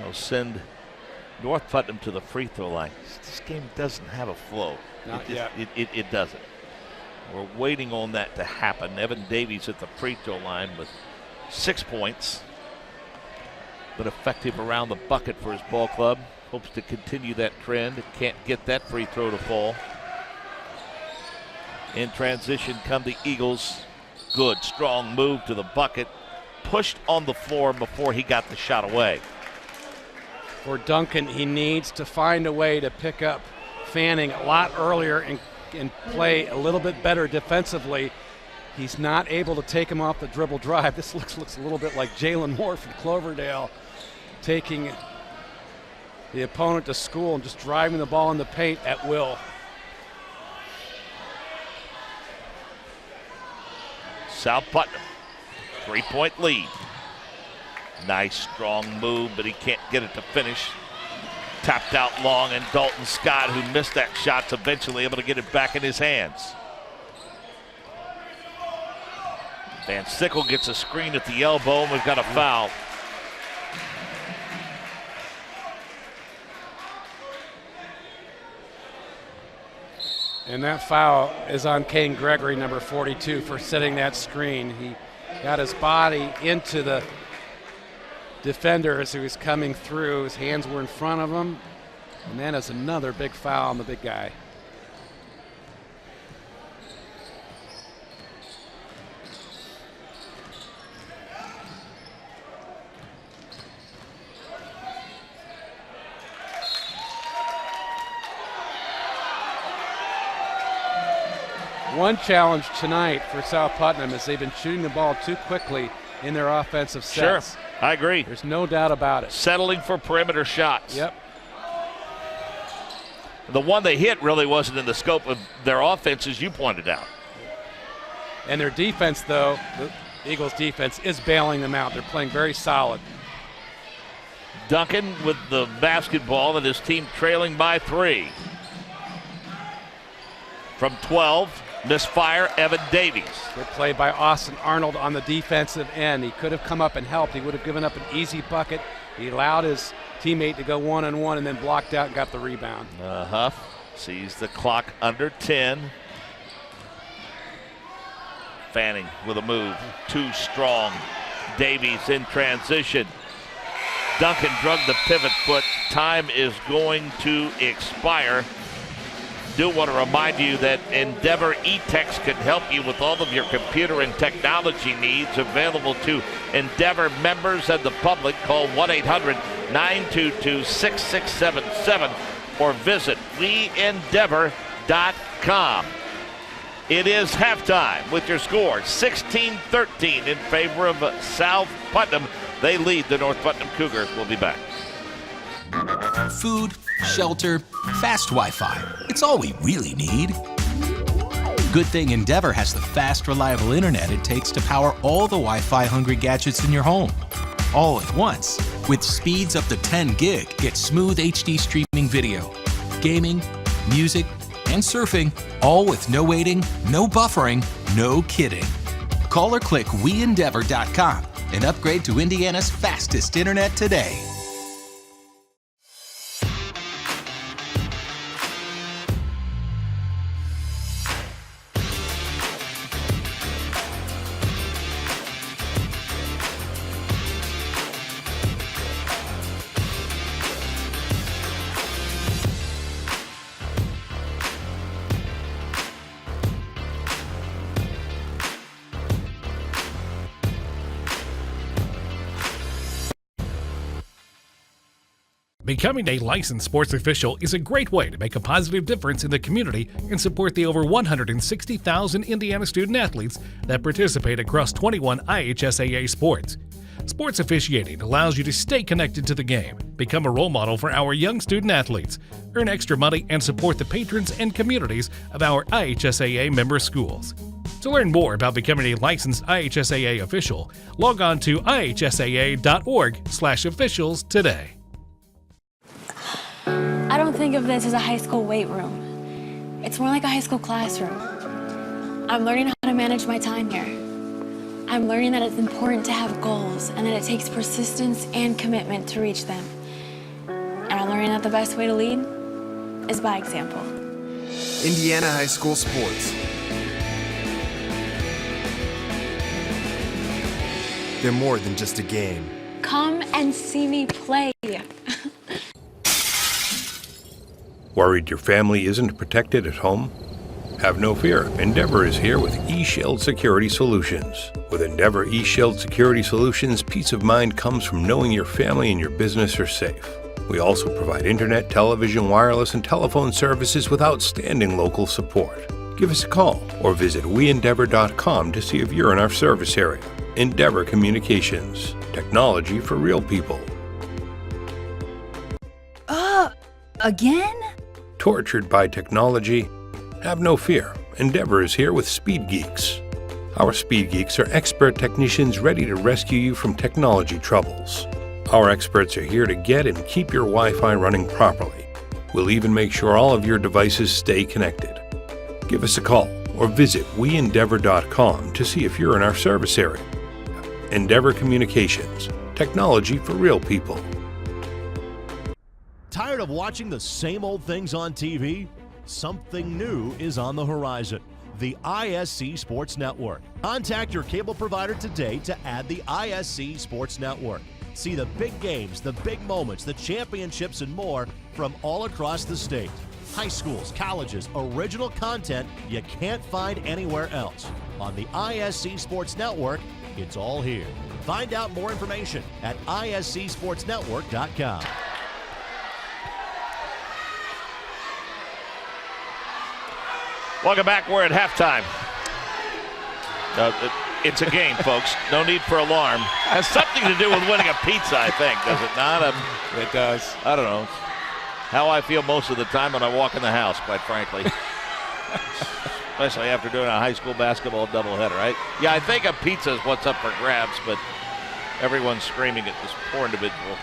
Will send North Putnam to the free throw line. This game doesn't have a flow. Not yet. It doesn't. We're waiting on that to happen. Evan Davies at the free throw line with 6 points, but effective around the bucket for his ball club. Hopes to continue that trend. Can't get that free throw to fall. In transition come the Eagles. Good, strong move to the bucket. Pushed on the floor before he got the shot away. For Duncan, he needs to find a way to pick up Fanning a lot earlier and play a little bit better defensively. He's not able to take him off the dribble drive. This looks a little bit like Jalen Moore from Cloverdale, taking the opponent to school and just driving the ball in the paint at will. South Putnam, 3-point lead. Nice strong move, but he can't get it to finish. Tapped out long, and Dalton Scott, who missed that shot, is eventually able to get it back in his hands. Van Sickle gets a screen at the elbow, and we've got a foul. And that foul is on Kane Gregory, number 42, for setting that screen. He got his body into the defender as he was coming through. His hands were in front of him. And that is another big foul on the big guy. One challenge tonight for South Putnam is they've been shooting the ball too quickly in their offensive sets. Sure, I agree. There's no doubt about it. Settling for perimeter shots. Yep. The one they hit really wasn't in the scope of their offense, as you pointed out. And their defense, though, the Eagles' defense is bailing them out. They're playing very solid. Duncan with the basketball and his team trailing by 3. From 12, misfire, Evan Davies. Good play by Austin Arnold on the defensive end. He could have come up and helped. He would have given up an easy bucket. He allowed his teammate to go one-on-one and then blocked out and got the rebound. Huff sees the clock under 10. Fanning with a move, too strong. Davies in transition. Duncan drug the pivot foot. Time is going to expire. Do want to remind you that Endeavor eText can help you with all of your computer and technology needs, available to Endeavor members and the public. Call 1-800-922-6677 or visit weendeavor.com. It is halftime with your score 16-13 in favor of South Putnam. They lead the North Putnam Cougars. We'll be back. Food, shelter, fast Wi-Fi. It's all we really need. Good thing Endeavor has the fast, reliable internet it takes to power all the Wi-Fi hungry gadgets in your home. All at once. With speeds up to 10 gig, get smooth HD streaming video, gaming, music, and surfing, all with no waiting, no buffering, no kidding. Call or click WeEndeavor.com and upgrade to Indiana's fastest internet today. Becoming a licensed sports official is a great way to make a positive difference in the community and support the over 160,000 Indiana student athletes that participate across 21 IHSAA sports. Sports officiating allows you to stay connected to the game, become a role model for our young student athletes, earn extra money, and support the patrons and communities of our IHSAA member schools. To learn more about becoming a licensed IHSAA official, log on to ihsaa.org/officials today. I don't think of this as a high school weight room. It's more like a high school classroom. I'm learning how to manage my time here. I'm learning that it's important to have goals and that it takes persistence and commitment to reach them. And I'm learning that the best way to lead is by example. Indiana high school sports. They're more than just a game. Come and see me play. Worried your family isn't protected at home? Have no fear. Endeavor is here with eShield Security Solutions. With Endeavor eShield Security Solutions, peace of mind comes from knowing your family and your business are safe. We also provide internet, television, wireless, and telephone services with outstanding local support. Give us a call or visit WeEndeavor.com to see if you're in our service area. Endeavor Communications. Technology for real people. Again? Tortured by technology? Have no fear. Endeavor is here with Speed Geeks. Our Speed Geeks are expert technicians ready to rescue you from technology troubles. Our experts are here to get and keep your Wi-Fi running properly. We'll even make sure all of your devices stay connected. Give us a call or visit WeEndeavor.com to see if you're in our service area. Endeavor Communications. Technology for real people. Tired of watching the same old things on TV? Something new is on the horizon. The ISC Sports Network. Contact your cable provider today to add the ISC Sports Network. See the big games, the big moments, the championships, and more from all across the state. High schools, colleges, original content you can't find anywhere else. On the ISC Sports Network, it's all here. Find out more information at iscsportsnetwork.com. Welcome back. We're at halftime. It's a game, folks. No need for alarm. Has something to do with winning a pizza, I think, does it not? It does. I don't know. How I feel most of the time when I walk in the house, quite frankly. Especially after doing a high school basketball doubleheader, right? Yeah, I think a pizza is what's up for grabs, but everyone's screaming at this poor individual.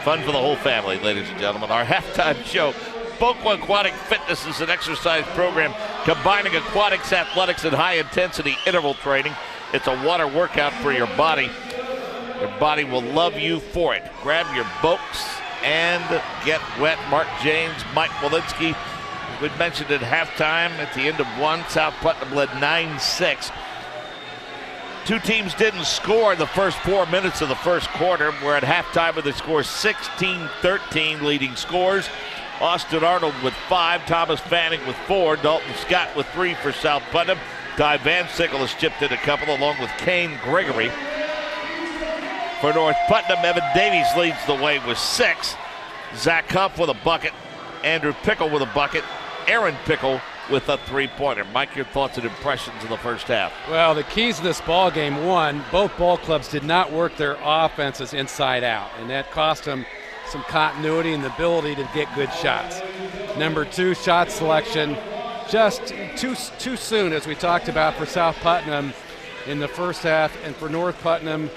Fun for the whole family, ladies and gentlemen. Our halftime show. Boca Aquatic Fitness is an exercise program combining aquatics, athletics, and high-intensity interval training. It's a water workout for your body. Your body will love you for it. Grab your boats and get wet. Mark James, Mike Walensky. We mentioned at halftime at the end of one, South Putnam led 9-6. Two teams didn't score in the first 4 minutes of the first quarter. We're at halftime with the score 16-13 leading scores. Austin Arnold with 5, Thomas Fanning with 4, Dalton Scott with 3 for South Putnam. Ty Van Sickle has chipped in a couple along with Kane Gregory. For North Putnam, Evan Davies leads the way with 6. Zach Huff with a bucket. Andrew Pickle with a bucket. Aaron Pickle with a 3-pointer. Mike, your thoughts and impressions of the first half? Well, the keys to this ball game, one, both ball clubs did not work their offenses inside out, and that cost them some continuity and the ability to get good shots. Number 2, shot selection. Just too soon, as we talked about for South Putnam in the first half, and for North Putnam,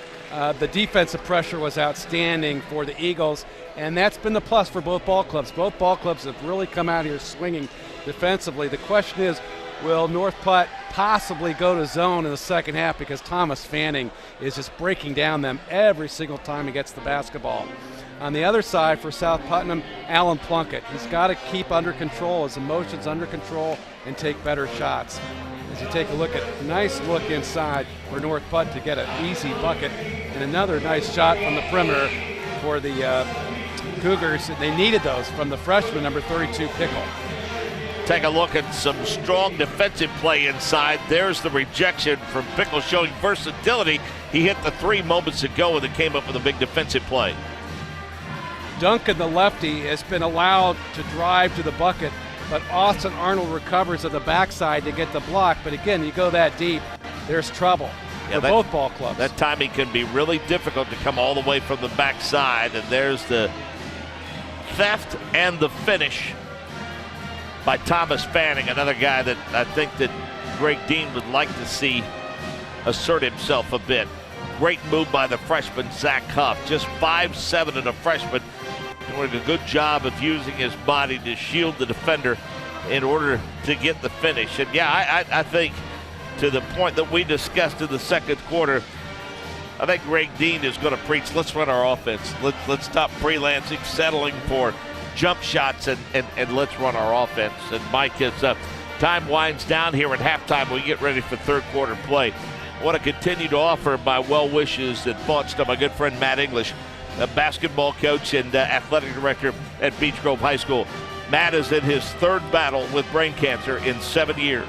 the defensive pressure was outstanding for the Eagles, and that's been the plus for both ball clubs. Both ball clubs have really come out here swinging defensively. The question is, will North Putt possibly go to zone in the second half, because Thomas Fanning is just breaking down them every single time he gets the basketball. On the other side for South Putnam, Alan Plunkett. He's got to keep under control, his emotions under control, and take better shots. As you take a look at nice look inside for North Putt to get an easy bucket, and another nice shot from the perimeter for the Cougars. They needed those from the freshman, number 32, Pickle. Take a look at some strong defensive play inside. There's the rejection from Pickle, showing versatility. He hit the 3 moments ago and then came up with a big defensive play. Duncan, the lefty, has been allowed to drive to the bucket, but Austin Arnold recovers at the backside to get the block. But again, you go that deep, there's trouble for both ball clubs. That timing can be really difficult to come all the way from the backside, and there's the theft and the finish by Thomas Fanning, another guy that I think that Greg Dean would like to see assert himself a bit. Great move by the freshman, Zach Huff, just 5'7" and a freshman, doing a good job of using his body to shield the defender in order to get the finish. And yeah, I think to the point that we discussed in the second quarter, I think Greg Dean is going to preach, let's run our offense. Let's stop freelancing, settling for jump shots, and let's run our offense. And Mike, as time winds down here at halftime, we get ready for third quarter play. I want to continue to offer my well wishes and thoughts to my good friend Matt English, a basketball coach and athletic director at Beech Grove High School. Matt is in his 3rd battle with brain cancer in 7 years.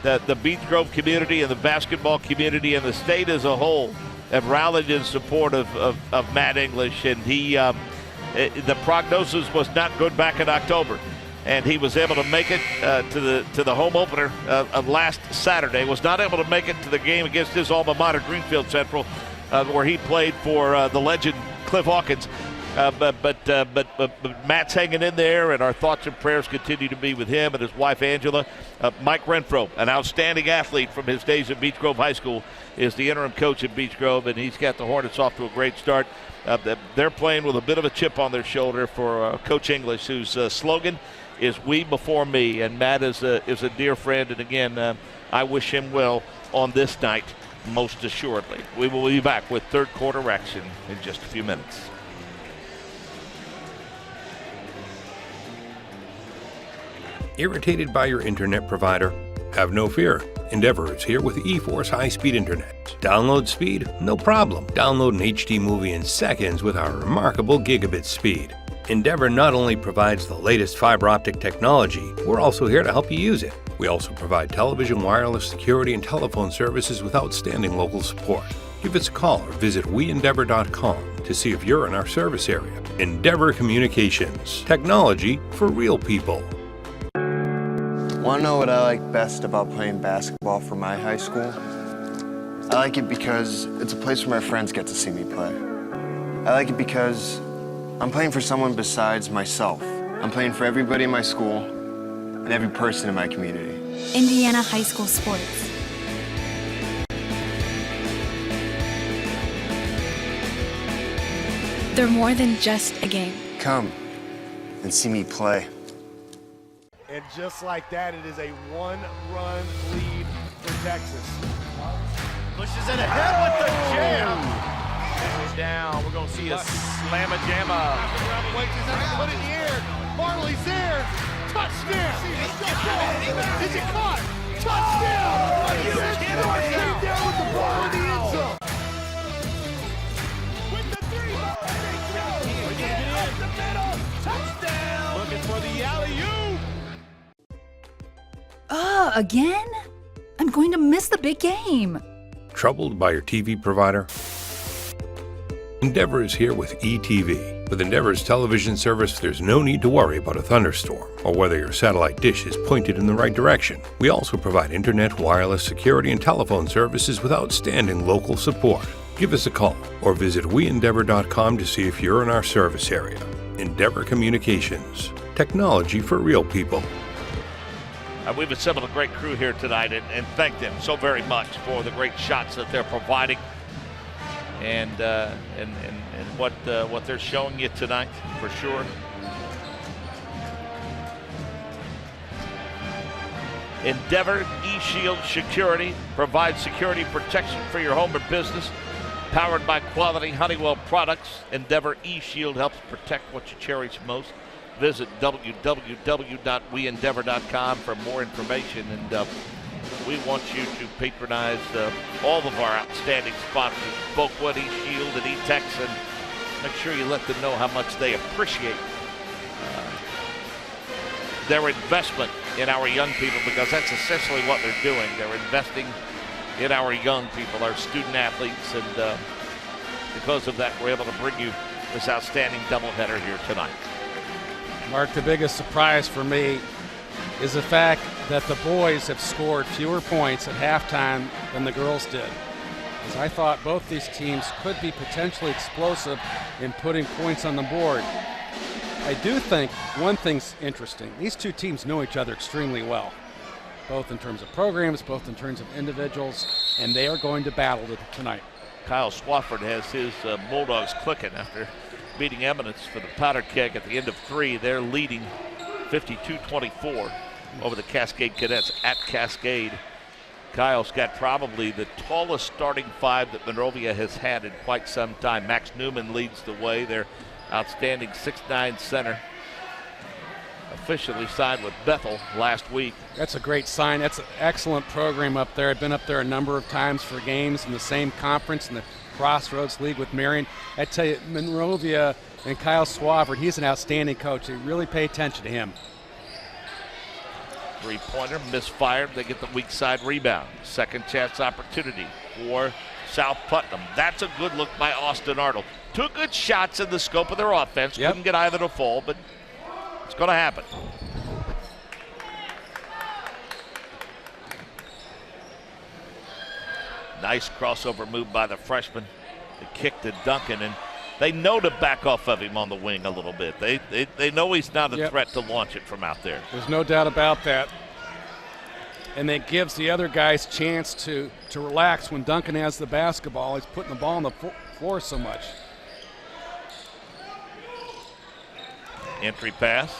The Beech Grove community and the basketball community and the state as a whole have rallied in support of Matt English, and he the prognosis was not good back in October, and he was able to make it to the home opener of last Saturday. Was not able to make it to the game against his alma mater, Greenfield Central, where he played for the legend Cliff Hawkins. But Matt's hanging in there, and our thoughts and prayers continue to be with him and his wife Angela. Mike Renfro, an outstanding athlete from his days at Beech Grove High School, is the interim coach at Beech Grove, and he's got the Hornets off to a great start. They're playing with a bit of a chip on their shoulder for Coach English, whose slogan is "We Before Me," and Matt is a dear friend, and again, I wish him well on this night, most assuredly. We will be back with third quarter action in just a few minutes. Irritated by your internet provider? Have no fear. Endeavor is here with eForce high-speed internet. Download speed? No problem. Download an HD movie in seconds with our remarkable gigabit speed. Endeavor not only provides the latest fiber optic technology, we're also here to help you use it. We also provide television, wireless, security, and telephone services with outstanding local support. Give us a call or visit weendeavor.com to see if you're in our service area. Endeavor Communications. Technology for real people. Want to know what I like best about playing basketball for my high school? I like it because it's a place where my friends get to see me play. I like it because I'm playing for someone besides myself. I'm playing for everybody in my school and every person in my community. Indiana high school sports. They're more than just a game. Come and see me play. And just like that, it is a 1-run lead for Texas. Pushes it ahead with the jam. It's down. We're going to see a slamma-jamma. Put it in the air. Marley's there. Touchdown. Is it caught? Touchdown. He's down with the ball in the end zone. With the 3. Up the middle. Touchdown. Looking for the alley-oop. Again? I'm going to miss the big game. Troubled by your TV provider? Endeavor is here with eTV. With Endeavor's television service, there's no need to worry about a thunderstorm or whether your satellite dish is pointed in the right direction. We also provide internet, wireless, security, and telephone services with outstanding local support. Give us a call or visit weendeavor.com to see if you're in our service area. Endeavor Communications. technology for real people. We've assembled a great crew here tonight, and thank them so very much for the great shots that they're providing, and what they're showing you tonight, for sure. Endeavor eShield Security provides security protection for your home or business. Powered by quality Honeywell products, Endeavor eShield helps protect what you cherish most. Visit www.weendeavor.com for more information, and we want you to patronize all of our outstanding sponsors, Boakwood, eShield, and eTex, and make sure you let them know how much they appreciate their investment in our young people, because that's essentially what they're doing. They're investing in our young people, our student athletes, and because of that, we're able to bring you this outstanding doubleheader here tonight. Mark, the biggest surprise for me is the fact that the boys have scored fewer points at halftime than the girls did. Because I thought both these teams could be potentially explosive in putting points on the board. I do think one thing's interesting. These two teams know each other extremely well, both in terms of programs, both in terms of individuals, and they are going to battle tonight. Kyle Swafford has his Bulldogs clicking after beating Eminence for the powder keg at the end of 3. They're leading 52-24 over the Cascade Cadets at Cascade. Kyle's got probably the tallest starting 5 that Monrovia has had in quite some time. Max Newman leads the way. Their outstanding 6'9" center officially signed with Bethel last week. That's a great sign. That's an excellent program up there. I've been up there a number of times for games in the same conference in the Crossroads League with Marion. I tell you, Monrovia and Kyle Swafford, he's an outstanding coach. They really pay attention to him. Three-pointer misfired. They get the weak side rebound. Second chance opportunity for South Putnam. That's a good look by Austin Arnold. 2 good shots in the scope of their offense. Couldn't get either to fall, but it's going to happen. Nice crossover move by the freshman. The kick to Duncan, and they know to back off of him on the wing a little bit. They know he's not a threat to launch it from out there. There's no doubt about that. And it gives the other guys chance to relax when Duncan has the basketball. He's putting the ball on the floor so much. Entry pass.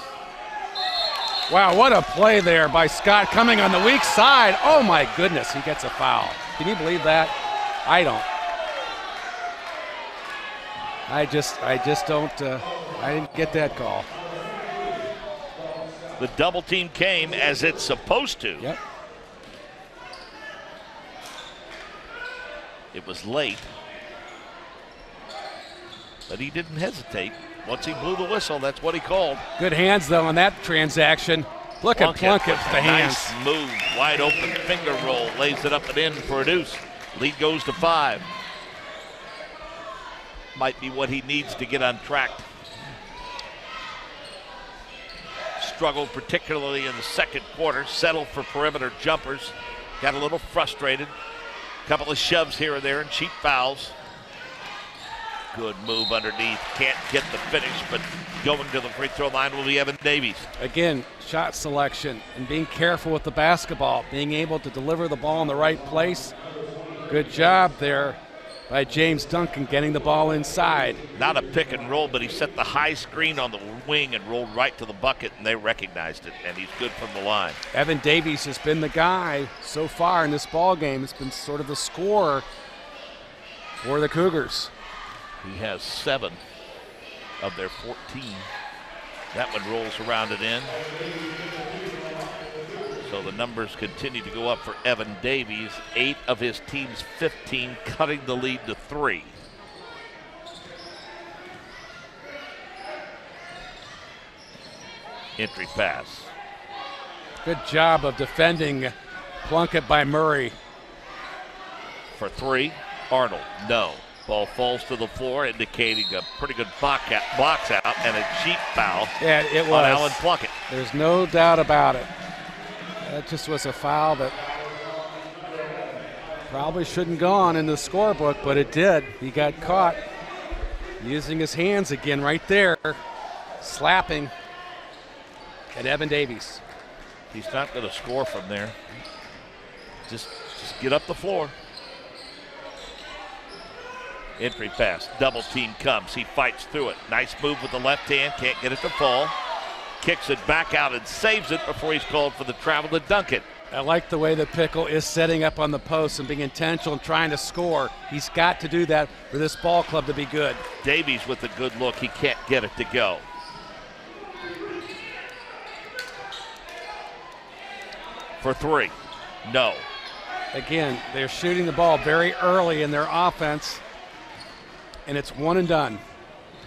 Wow, what a play there by Scott coming on the weak side. Oh my goodness, he gets a foul. Can you believe that? I don't. I just don't, I didn't get that call. The double team came as it's supposed to. Yep. It was late, but he didn't hesitate. Once he blew the whistle, that's what he called. Good hands, though, on that transaction. Look at Plunkett with the hands. Nice move, wide open finger roll, lays it up and in for a deuce. Lead goes to 5. Might be what he needs to get on track. Struggled particularly in the second quarter, settled for perimeter jumpers. Got a little frustrated. Couple of shoves here and there and cheap fouls. Good move underneath. Can't get the finish, but going to the free throw line will be Evan Davies. Again, shot selection and being careful with the basketball, being able to deliver the ball in the right place. Good job there by James Duncan getting the ball inside. Not a pick and roll, but he set the high screen on the wing and rolled right to the bucket, and they recognized it, and he's good from the line. Evan Davies has been the guy so far in this ball game. Has been sort of the scorer for the Cougars. He has 7 of their 14. That one rolls around and in. So the numbers continue to go up for Evan Davies. 8 of his team's 15, cutting the lead to 3. Entry pass. Good job of defending Plunkett by Murray. For 3, Arnold, no. Ball falls to the floor, indicating a pretty good box out and a cheap foul on Alan Plunkett. There's no doubt about it. That just was a foul that probably shouldn't go on in the scorebook, but it did. He got caught using his hands again right there, slapping. and Evan Davies. He's not going to score from there. Just get up the floor. Entry pass, double team comes. He fights through it. Nice move with the left hand, can't get it to fall. Kicks it back out and saves it before he's called for the travel to dunk it. I like the way that Pickle is setting up on the post and being intentional and trying to score. He's got to do that for this ball club to be good. Davies with a good look. He can't get it to go. For three. No. Again, they're shooting the ball very early in their offense, and it's one and done.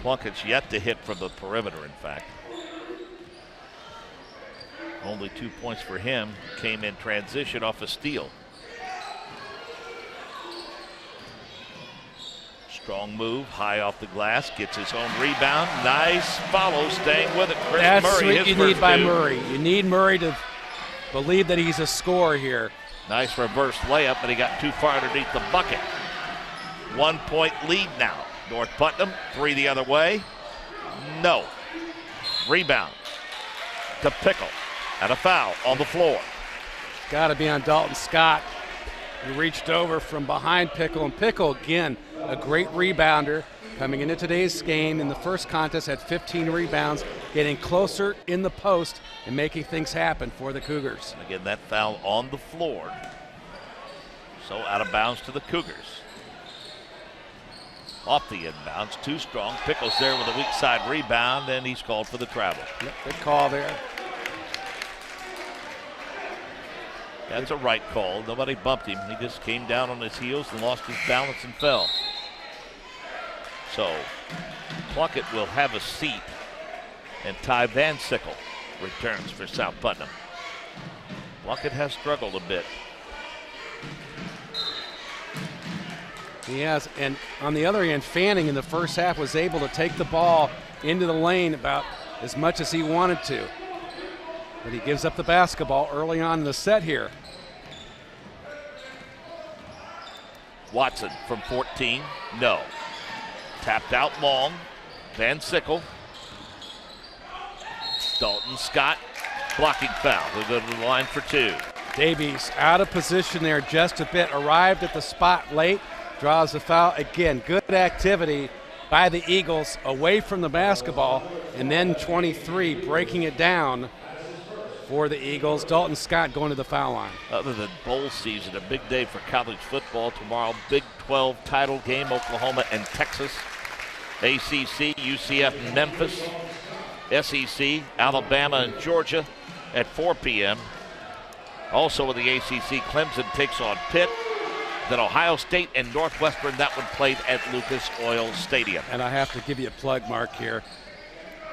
Plunkett's yet to hit from the perimeter, in fact. Only 2 points for him. Came in transition off a steal. Strong move, high off the glass, gets his own rebound. Nice follow, staying with it. Chris That's Murray, what you need by Murray. You need Murray to believe that he's a scorer here. Nice reverse layup, but he got too far underneath the bucket. 1 point lead now. North Putnam, three the other way. No. Rebound to Pickle. And a foul on the floor. Got to be on Dalton Scott. He reached over from behind Pickle, and Pickle, again, a great rebounder. Coming into today's game in the first contest, had 15 rebounds, getting closer in the post and making things happen for the Cougars. Again, that foul on the floor. So out of bounds to the Cougars. Off the inbounds, too strong. Pickle's there with a weak side rebound, and he's called for the travel. Yep, good call there. That's a right call. Nobody bumped him. He just came down on his heels and lost his balance and fell. So Plunkett will have a seat, and Ty Van Sickle returns for South Putnam. Plunkett has struggled a bit. He has, and on the other hand, Fanning in the first half was able to take the ball into the lane about as much as he wanted to. But he gives up the basketball early on in the set here. Watson from 14, no. Tapped out long, Van Sickle. Dalton Scott, blocking foul. He'll go to the line for two. Davies out of position there just a bit, arrived at the spot late, draws the foul. Again, good activity by the Eagles away from the basketball, and then 23 breaking it down for the Eagles. Dalton Scott going to the foul line. Other than bowl season, a big day for college football tomorrow. Big 12 title game, Oklahoma and Texas. ACC, UCF and Memphis. SEC, Alabama and Georgia at 4 p.m. Also in the ACC, Clemson takes on Pitt. Then Ohio State and Northwestern, that one played at Lucas Oil Stadium. And I have to give you a plug, Mark, here.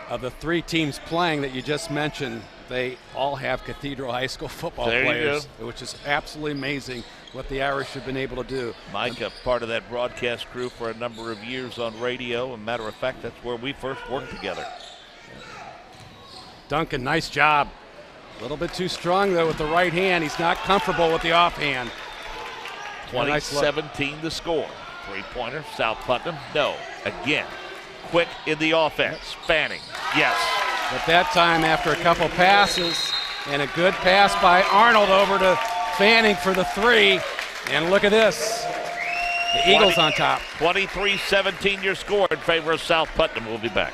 Of the three teams playing that you just mentioned, they all have Cathedral High School football players, which is absolutely amazing what the Irish have been able to do. Mike, a part of that broadcast crew for a number of years on radio. As a matter of fact, that's where we first worked together. Duncan, nice job. A little bit too strong, though, with the right hand. He's not comfortable with the offhand. 20-17 the score. Three-pointer, South Putnam, no. Again, quick in the offense. Fanning, yes. But that time, after a couple passes, and a good pass by Arnold over to Fanning for the three. And look at this. The Eagles on top. 23-17 your score in favor of South Putnam. We'll be back.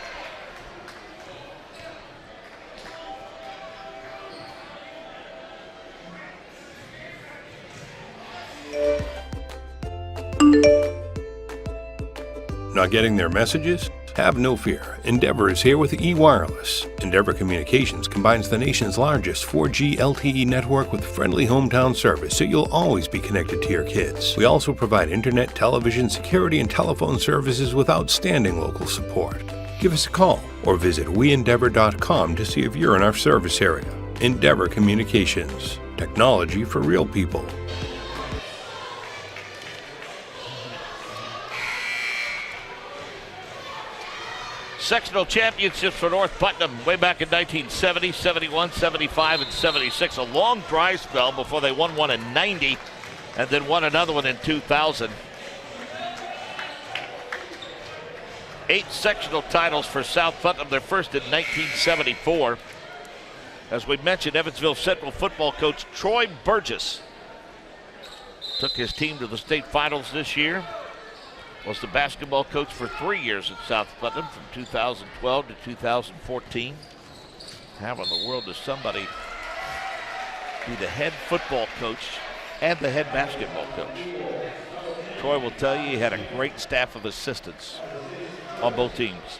Not getting their messages? Have no fear. Endeavor is here with eWireless. Endeavor Communications combines the nation's largest 4G LTE network with friendly hometown service, so you'll always be connected to your kids. We also provide internet, television, security, and telephone services with outstanding local support. Give us a call or visit weendeavor.com to see if you're in our service area. Endeavor Communications. Technology for real people. Sectional championships for North Putnam way back in 1970, 71, 75, and 76. A long dry spell before they won one in 90 and then won another one in 2000. 8 sectional titles for South Putnam, their first in 1974. As we mentioned, Evansville Central football coach Troy Burgess took his team to the state finals this year. Was the basketball coach for 3 years at South Putnam from 2012 to 2014. How in the world does somebody be the head football coach and the head basketball coach? Troy will tell you he had a great staff of assistants on both teams.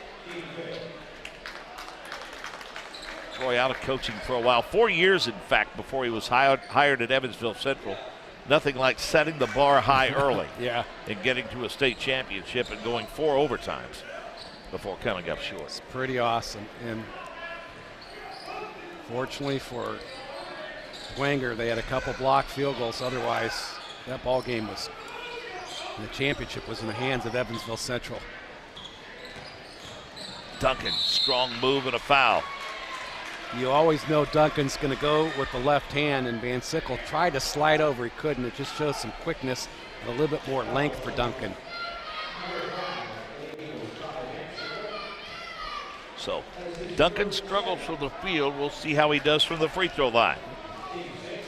Troy out of coaching for a while, 4 years in fact, before he was hired at Evansville Central. Nothing like setting the bar high early and getting to a state championship and going 4 overtimes before coming up short. It's pretty awesome. And fortunately for Wanger, they had a couple blocked field goals. Otherwise, that ball game was, the championship was in the hands of Evansville Central. Duncan, strong move and a foul. You always know Duncan's going to go with the left hand, and Van Sickle tried to slide over. He couldn't. It just shows some quickness and a little bit more length for Duncan. So Duncan struggles from the field. We'll see how he does from the free throw line,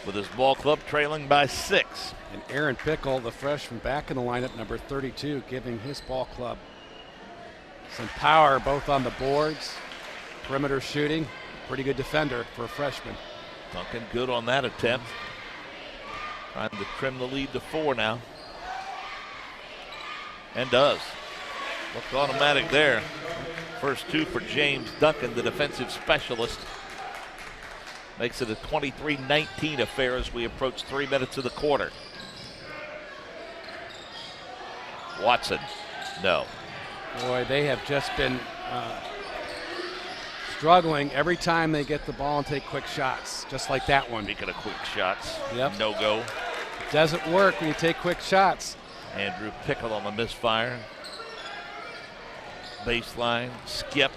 with his ball club trailing by 6. And Aaron Pickle, the freshman, back in the lineup, number 32, giving his ball club some power both on the boards, perimeter shooting. Pretty good defender for a freshman. Duncan good on that attempt. Trying to trim the lead to 4 now. And does. Looked automatic there. First 2 for James Duncan, the defensive specialist. Makes it a 23-19 affair as we approach 3 minutes of the quarter. Watson, no. Boy, they have just been struggling every time they get the ball and take quick shots, just like that one. Speaking of quick shots, yep. No go. It doesn't work when you take quick shots. Andrew Pickle on the misfire. Baseline, skip.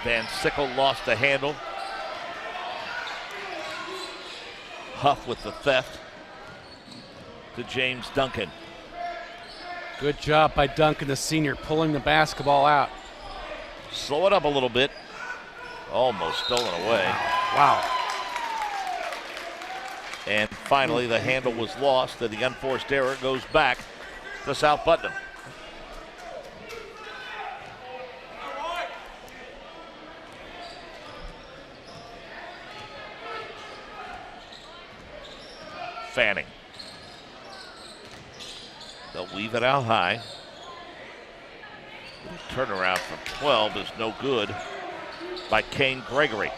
Van Sickle lost the handle. Huff with the theft to James Duncan. Good job by Duncan, the senior, pulling the basketball out. Slow it up a little bit. Almost stolen away. Wow. And finally, the handle was lost, and the unforced error goes back to South Putnam. Fanning. They'll weave it out high. The turnaround from 12 is no good by Kane Gregory.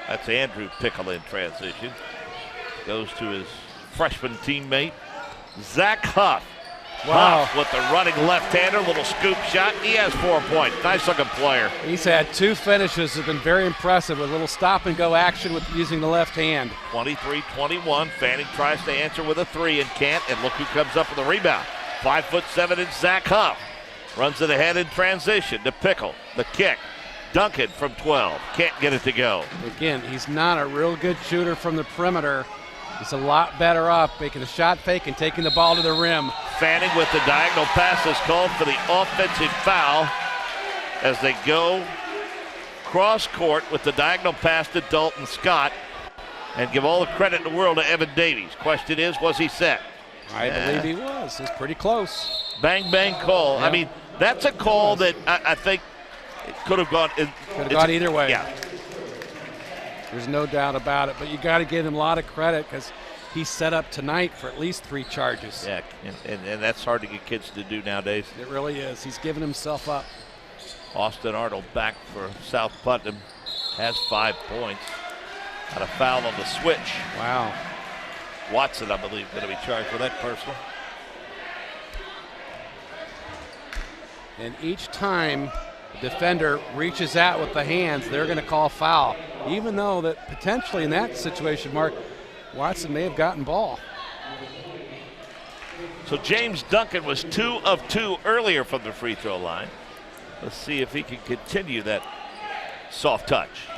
That's Andrew Pickle in transition. Goes to his freshman teammate, Zach Huff. Wow. Huff with the running left-hander, little scoop shot. He has 4 points. Nice looking player. He's had 2 finishes, have been very impressive with a little stop-and-go action with using the left hand. 23-21. Fanning tries to answer with a 3 and can't. And look who comes up with the rebound. 5'7" is Zach Huff. Runs it ahead in transition to Pickle. The kick. Duncan from 12. Can't get it to go. Again, he's not a real good shooter from the perimeter. He's a lot better off making a shot fake and taking the ball to the rim. Fanning with the diagonal pass is called for the offensive foul as they go cross court with the diagonal pass to Dalton Scott and give all the credit in the world to Evan Davies. Question is, was he set? I believe he was. He's pretty close. Bang, bang call. Yep. I mean, that's a call that I think it could have gone. Could have gone either way. Yeah. There's no doubt about it, but you got to give him a lot of credit because he's set up tonight for at least 3 charges. Yeah, and that's hard to get kids to do nowadays. It really is. He's given himself up. Austin Arnold back for South Putnam, has 5 points. Got a foul on the switch. Wow. Watson, I believe, going to be charged with that personal. And each time the defender reaches out with the hands, they're going to call foul. Even though that potentially in that situation, Mark, Watson may have gotten ball. So James Duncan was 2 of 2 earlier from the free throw line. Let's see if he can continue that soft touch.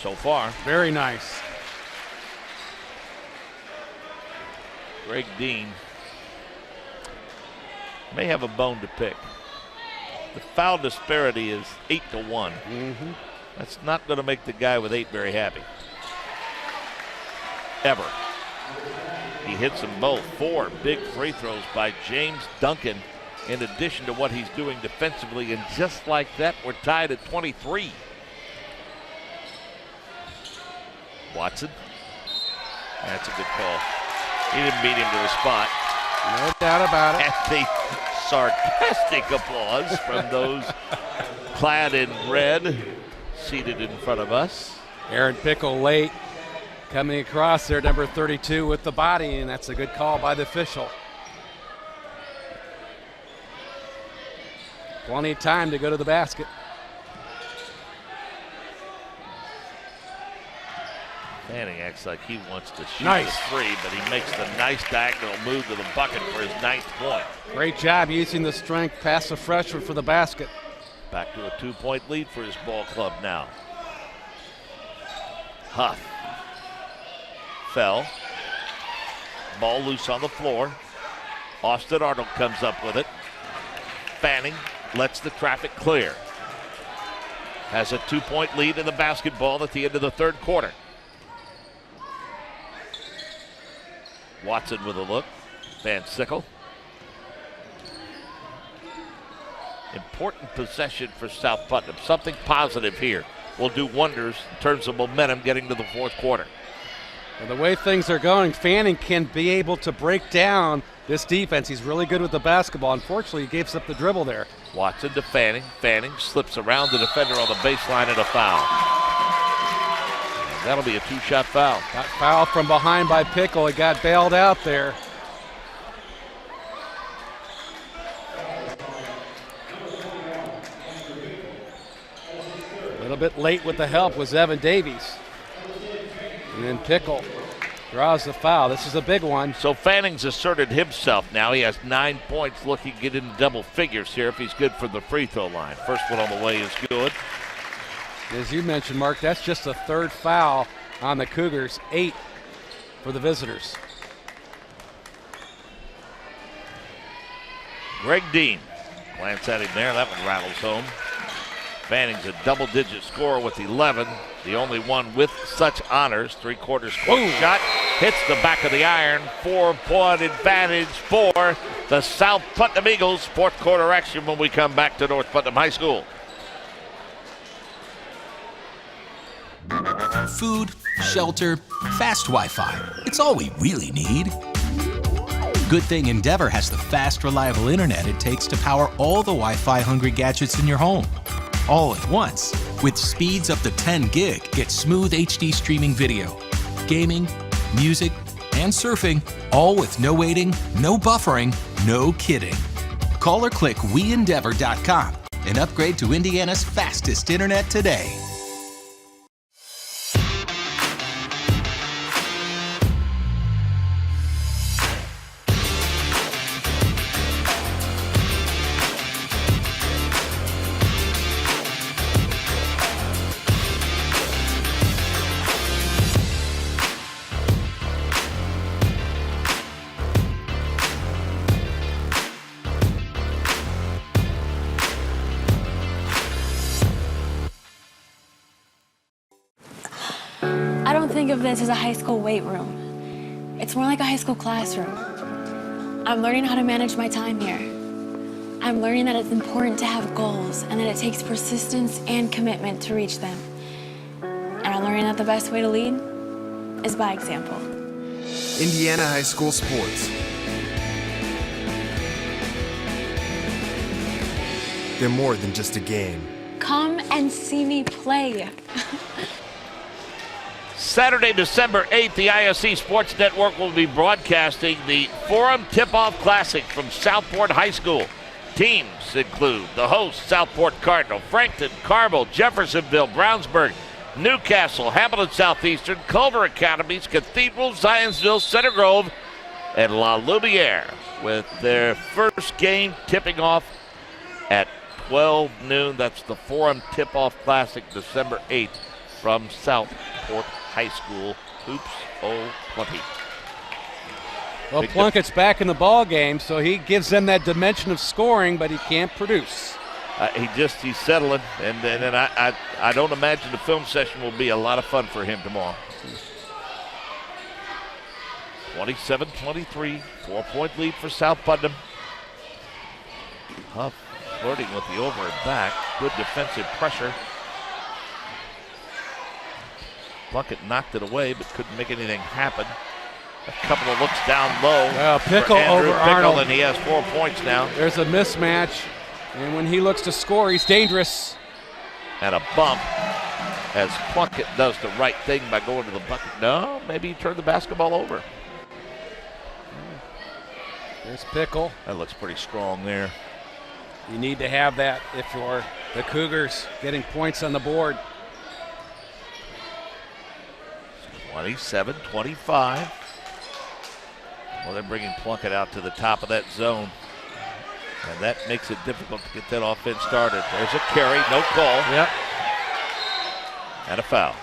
So far. Very nice. Greg Dean may have a bone to pick. The foul disparity is 8-1. That's not going to make the guy with 8 very happy. Ever. He hits them both. 4 big free throws by James Duncan, in addition to what he's doing defensively. And just like that, we're tied at 23. Watson. That's a good call. He didn't beat him to the spot. No doubt about it. And the sarcastic applause from those clad in red seated in front of us. Aaron Pickle late coming across there, number 32 with the body, and that's a good call by the official. Plenty of time to go to the basket. Fanning acts like he wants to shoot Nice. the 3, but he makes the nice diagonal move to the bucket for his 9th point. Great job using the strength past the freshman for the basket. Back to a 2-point lead for his ball club now. Huff. Fell. Ball loose on the floor. Austin Arnold comes up with it. Fanning lets the traffic clear. Has a 2-point lead in the basketball at the end of the 3rd quarter. Watson with a look. Van Sickle. Important possession for South Putnam. Something positive here will do wonders in terms of momentum getting to the 4th quarter. And the way things are going, Fanning can be able to break down this defense. He's really good with the basketball. Unfortunately, he gives up the dribble there. Watson to Fanning. Fanning slips around the defender on the baseline and a foul. That'll be a 2-shot foul. Got fouled from behind by Pickle. He got bailed out there. A little bit late with the help was Evan Davies. And then Pickle draws the foul. This is a big one. So Fanning's asserted himself now. He has 9 points, looking to get into double figures here if he's good from the free throw line. First one on the way is good. As you mentioned, Mark, that's just the 3rd foul on the Cougars. 8 for the visitors. Greg Dean. Glance at him there. That one rattles home. Fanning's a double-digit scorer with 11. The only one with such honors. 3/4 court shot. Hits the back of the iron. 4-point advantage for the South Putnam Eagles. 4th quarter action when we come back to North Putnam High School. Food, shelter, fast Wi-Fi. It's all we really need. Good thing Endeavor has the fast, reliable internet it takes to power all the Wi-Fi hungry gadgets in your home. All at once. With speeds up to 10 gig, get smooth HD streaming video, gaming, music, and surfing, all with no waiting, no buffering, no kidding. Call or click WeEndeavor.com and upgrade to Indiana's fastest internet today. I don't think of this as a high school weight room. It's more like a high school classroom. I'm learning how to manage my time here. I'm learning that it's important to have goals and that it takes persistence and commitment to reach them. And I'm learning that the best way to lead is by example. Indiana high school sports. They're more than just a game. Come and see me play. Saturday, December 8th, the ISC Sports Network will be broadcasting the Forum Tip-Off Classic from Southport High School. Teams include the host, Southport Cardinal, Frankton, Carmel, Jeffersonville, Brownsburg, Newcastle, Hamilton Southeastern, Culver Academies, Cathedral, Zionsville, Center Grove, and La Lumiere, with their first game tipping off at 12 noon. That's the Forum Tip-Off Classic, December 8th, from Southport High School. Hoops 020. Well, Plunkett's back in the ball game, so he gives them that dimension of scoring, but he can't produce. He's settling, and I don't imagine the film session will be a lot of fun for him tomorrow. 27-23, 4-point lead for South Putnam. Huff flirting with the over and back. Good defensive pressure. Plunkett knocked it away, but couldn't make anything happen. A couple of looks down low. Well, Pickle over Arnold. And he has 4 points now. There's a mismatch, and when he looks to score, he's dangerous. And a bump as Plunkett does the right thing by going to the bucket. No, maybe he turned the basketball over. There's Pickle. That looks pretty strong there. You need to have that if you're the Cougars getting points on the board. 27-25. Well, they're bringing Plunkett out to the top of that zone. And that makes it difficult to get that offense started. There's a carry, no call. Yep. And a foul.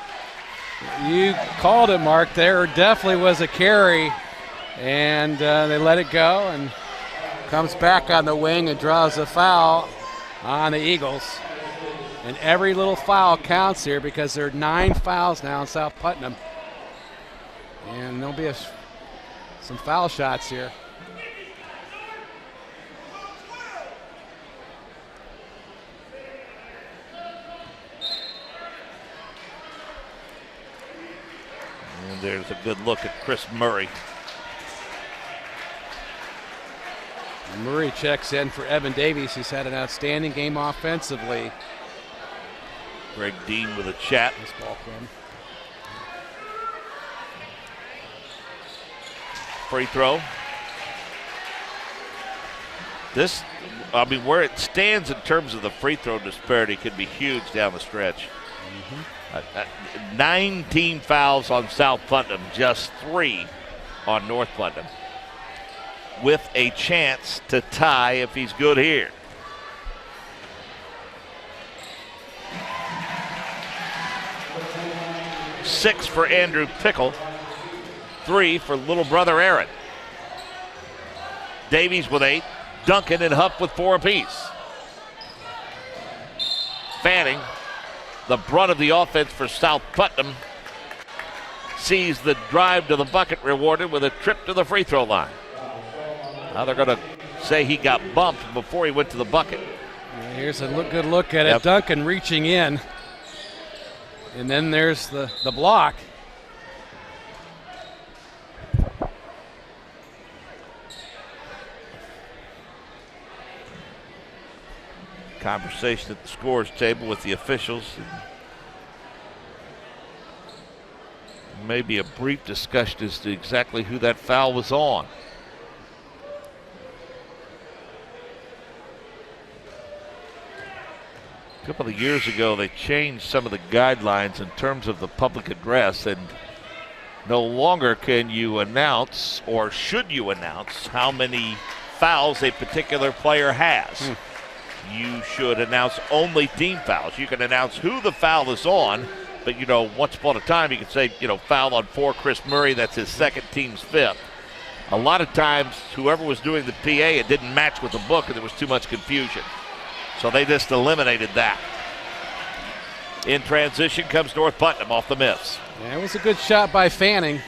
You called it, Mark. There definitely was a carry. And they let it go, and comes back on the wing and draws a foul on the Eagles. And every little foul counts here because there are 9 fouls now in South Putnam. And there'll be some foul shots here. And there's a good look at Chris Murray. Murray checks in for Evan Davies, who's had an outstanding game offensively. Greg Dean with a chat. Nice ball, Quinn. Free throw. Where it stands in terms of the free throw disparity could be huge down the stretch. 19 fouls on South Putnam, just 3 on North Putnam, with a chance to tie if he's good here. Six for Andrew Pickle, 3 for little brother Aaron. Davies with 8, Duncan and Huff with 4 apiece. Fanning, the brunt of the offense for South Putnam, sees the drive to the bucket rewarded with a trip to the free throw line. Now they're going to say he got bumped before he went to the bucket. Yeah, here's a good look at it. Duncan reaching in. And then there's the block. Conversation at the scores table with the officials. Maybe a brief discussion as to exactly who that foul was on. A couple of years ago, they changed some of the guidelines in terms of the public address, and no longer can you announce, or should you announce, how many fouls a particular player has. You should announce only team fouls. You can announce who the foul is on, but, once upon a time, you could say, foul on 4, Chris Murray, that's his second, team's 5th. A lot of times, whoever was doing the PA, it didn't match with the book, and there was too much confusion. So they just eliminated that. In transition comes North Putnam off the miss. Yeah, it was a good shot by Fanning.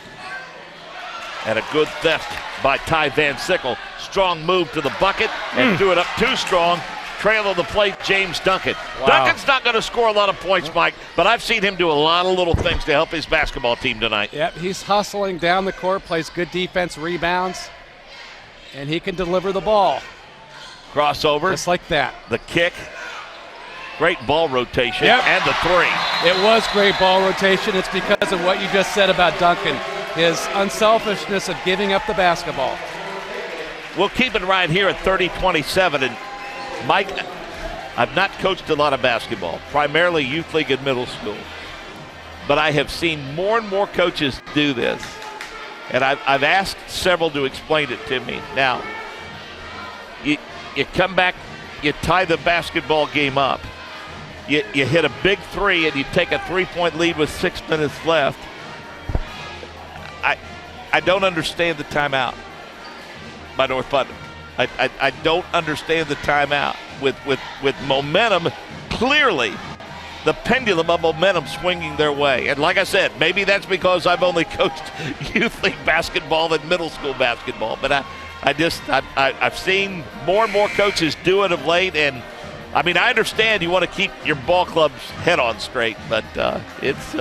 And a good theft by Ty Van Sickle. Strong move to the bucket and threw it up too strong. Trail of the plate, James Duncan. Wow. Duncan's not going to score a lot of points, Mike, but I've seen him do a lot of little things to help his basketball team tonight. Yep, he's hustling down the court, plays good defense, rebounds, and he can deliver the ball. Crossover. Just like that. The kick. Great ball rotation. And the 3. It was great ball rotation. It's because of what you just said about Duncan. His unselfishness of giving up the basketball. We'll keep it right here at 30-27. And Mike, I've not coached a lot of basketball, primarily youth league and middle school. But I have seen more and more coaches do this. And I've asked several to explain it to me. Now, you come back, you tie the basketball game up. You hit a big 3 and you take a 3-point lead with 6 minutes left. I don't understand the timeout. by North Putnam. I don't understand the timeout. With momentum, clearly the pendulum of momentum swinging their way. And like I said, maybe that's because I've only coached youth league basketball than middle school basketball. But I've seen more and more coaches do it of late. And, I mean, I understand you want to keep your ball club's head on straight, but it's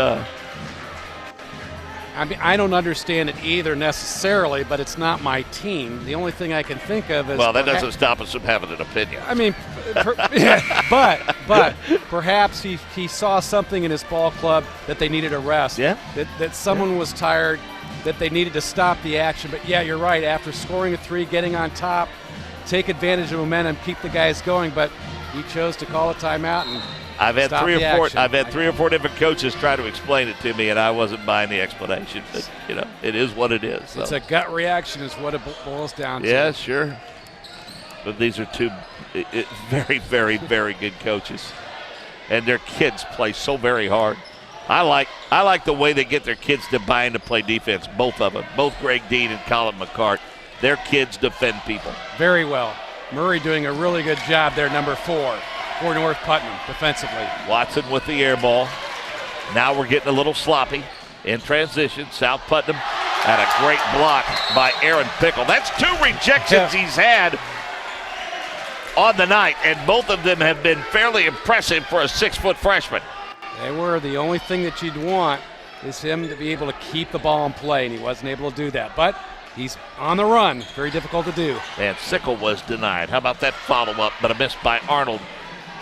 I mean, I don't understand it either necessarily, but it's not my team. The only thing I can think of is... Well, that doesn't stop us from having an opinion. I mean, but perhaps he saw something in his ball club that they needed a rest. Yeah. That someone was tired, that they needed to stop the action. But, yeah, you're right. After scoring a 3, getting on top, take advantage of momentum, keep the guys going. But he chose to call a timeout and I've had stop three the or four. action. I've had 3 or 4 different coaches try to explain it to me, and I wasn't buying the explanation. But it is what it is. So. It's a gut reaction, is what it boils down to. Yeah, sure. But these are 2 very, very, very good coaches, and their kids play so very hard. I like the way they get their kids to buy in to play defense. Both of them, both Greg Dean and Colin McCart. Their kids defend people very well. Murray doing a really good job there, number 4. For North Putnam defensively. Watson with the air ball. Now we're getting a little sloppy in transition. South Putnam had a great block by Aaron Pickle. That's 2 rejections he's had on the night, and both of them have been fairly impressive for a 6-foot freshman. They were. The only thing that you'd want is him to be able to keep the ball in play, and he wasn't able to do that. But he's on the run. Very difficult to do. And Sickle was denied. How about that follow-up, but a miss by Arnold.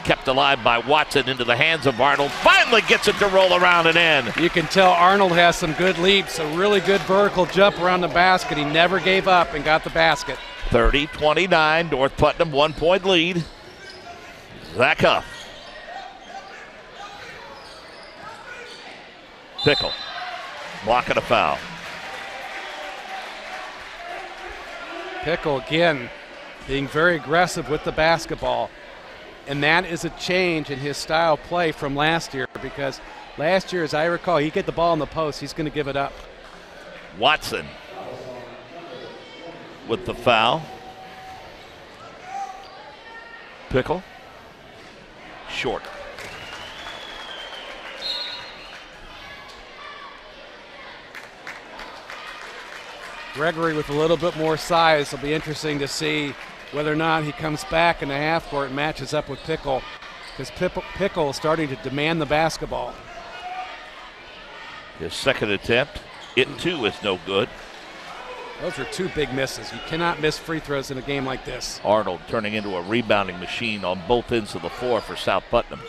Kept alive by Watson into the hands of Arnold. Finally gets it to roll around and in. You can tell Arnold has some good leaps, a really good vertical jump around the basket. He never gave up and got the basket. 30-29, North Putnam 1-point lead. Zach Huff. Pickle. Blocking a foul. Pickle again being very aggressive with the basketball. And that is a change in his style of play from last year, because last year, as I recall, he'd get the ball in the post, he's going to give it up. Watson with the foul. Pickle. Short. Gregory with a little bit more size. It'll be interesting to see whether or not he comes back in the half court and matches up with Pickle, because Pickle is starting to demand the basketball. His second attempt, it too is no good. Those are 2 big misses. You cannot miss free throws in a game like this. Arnold turning into a rebounding machine on both ends of the floor for South Putnam.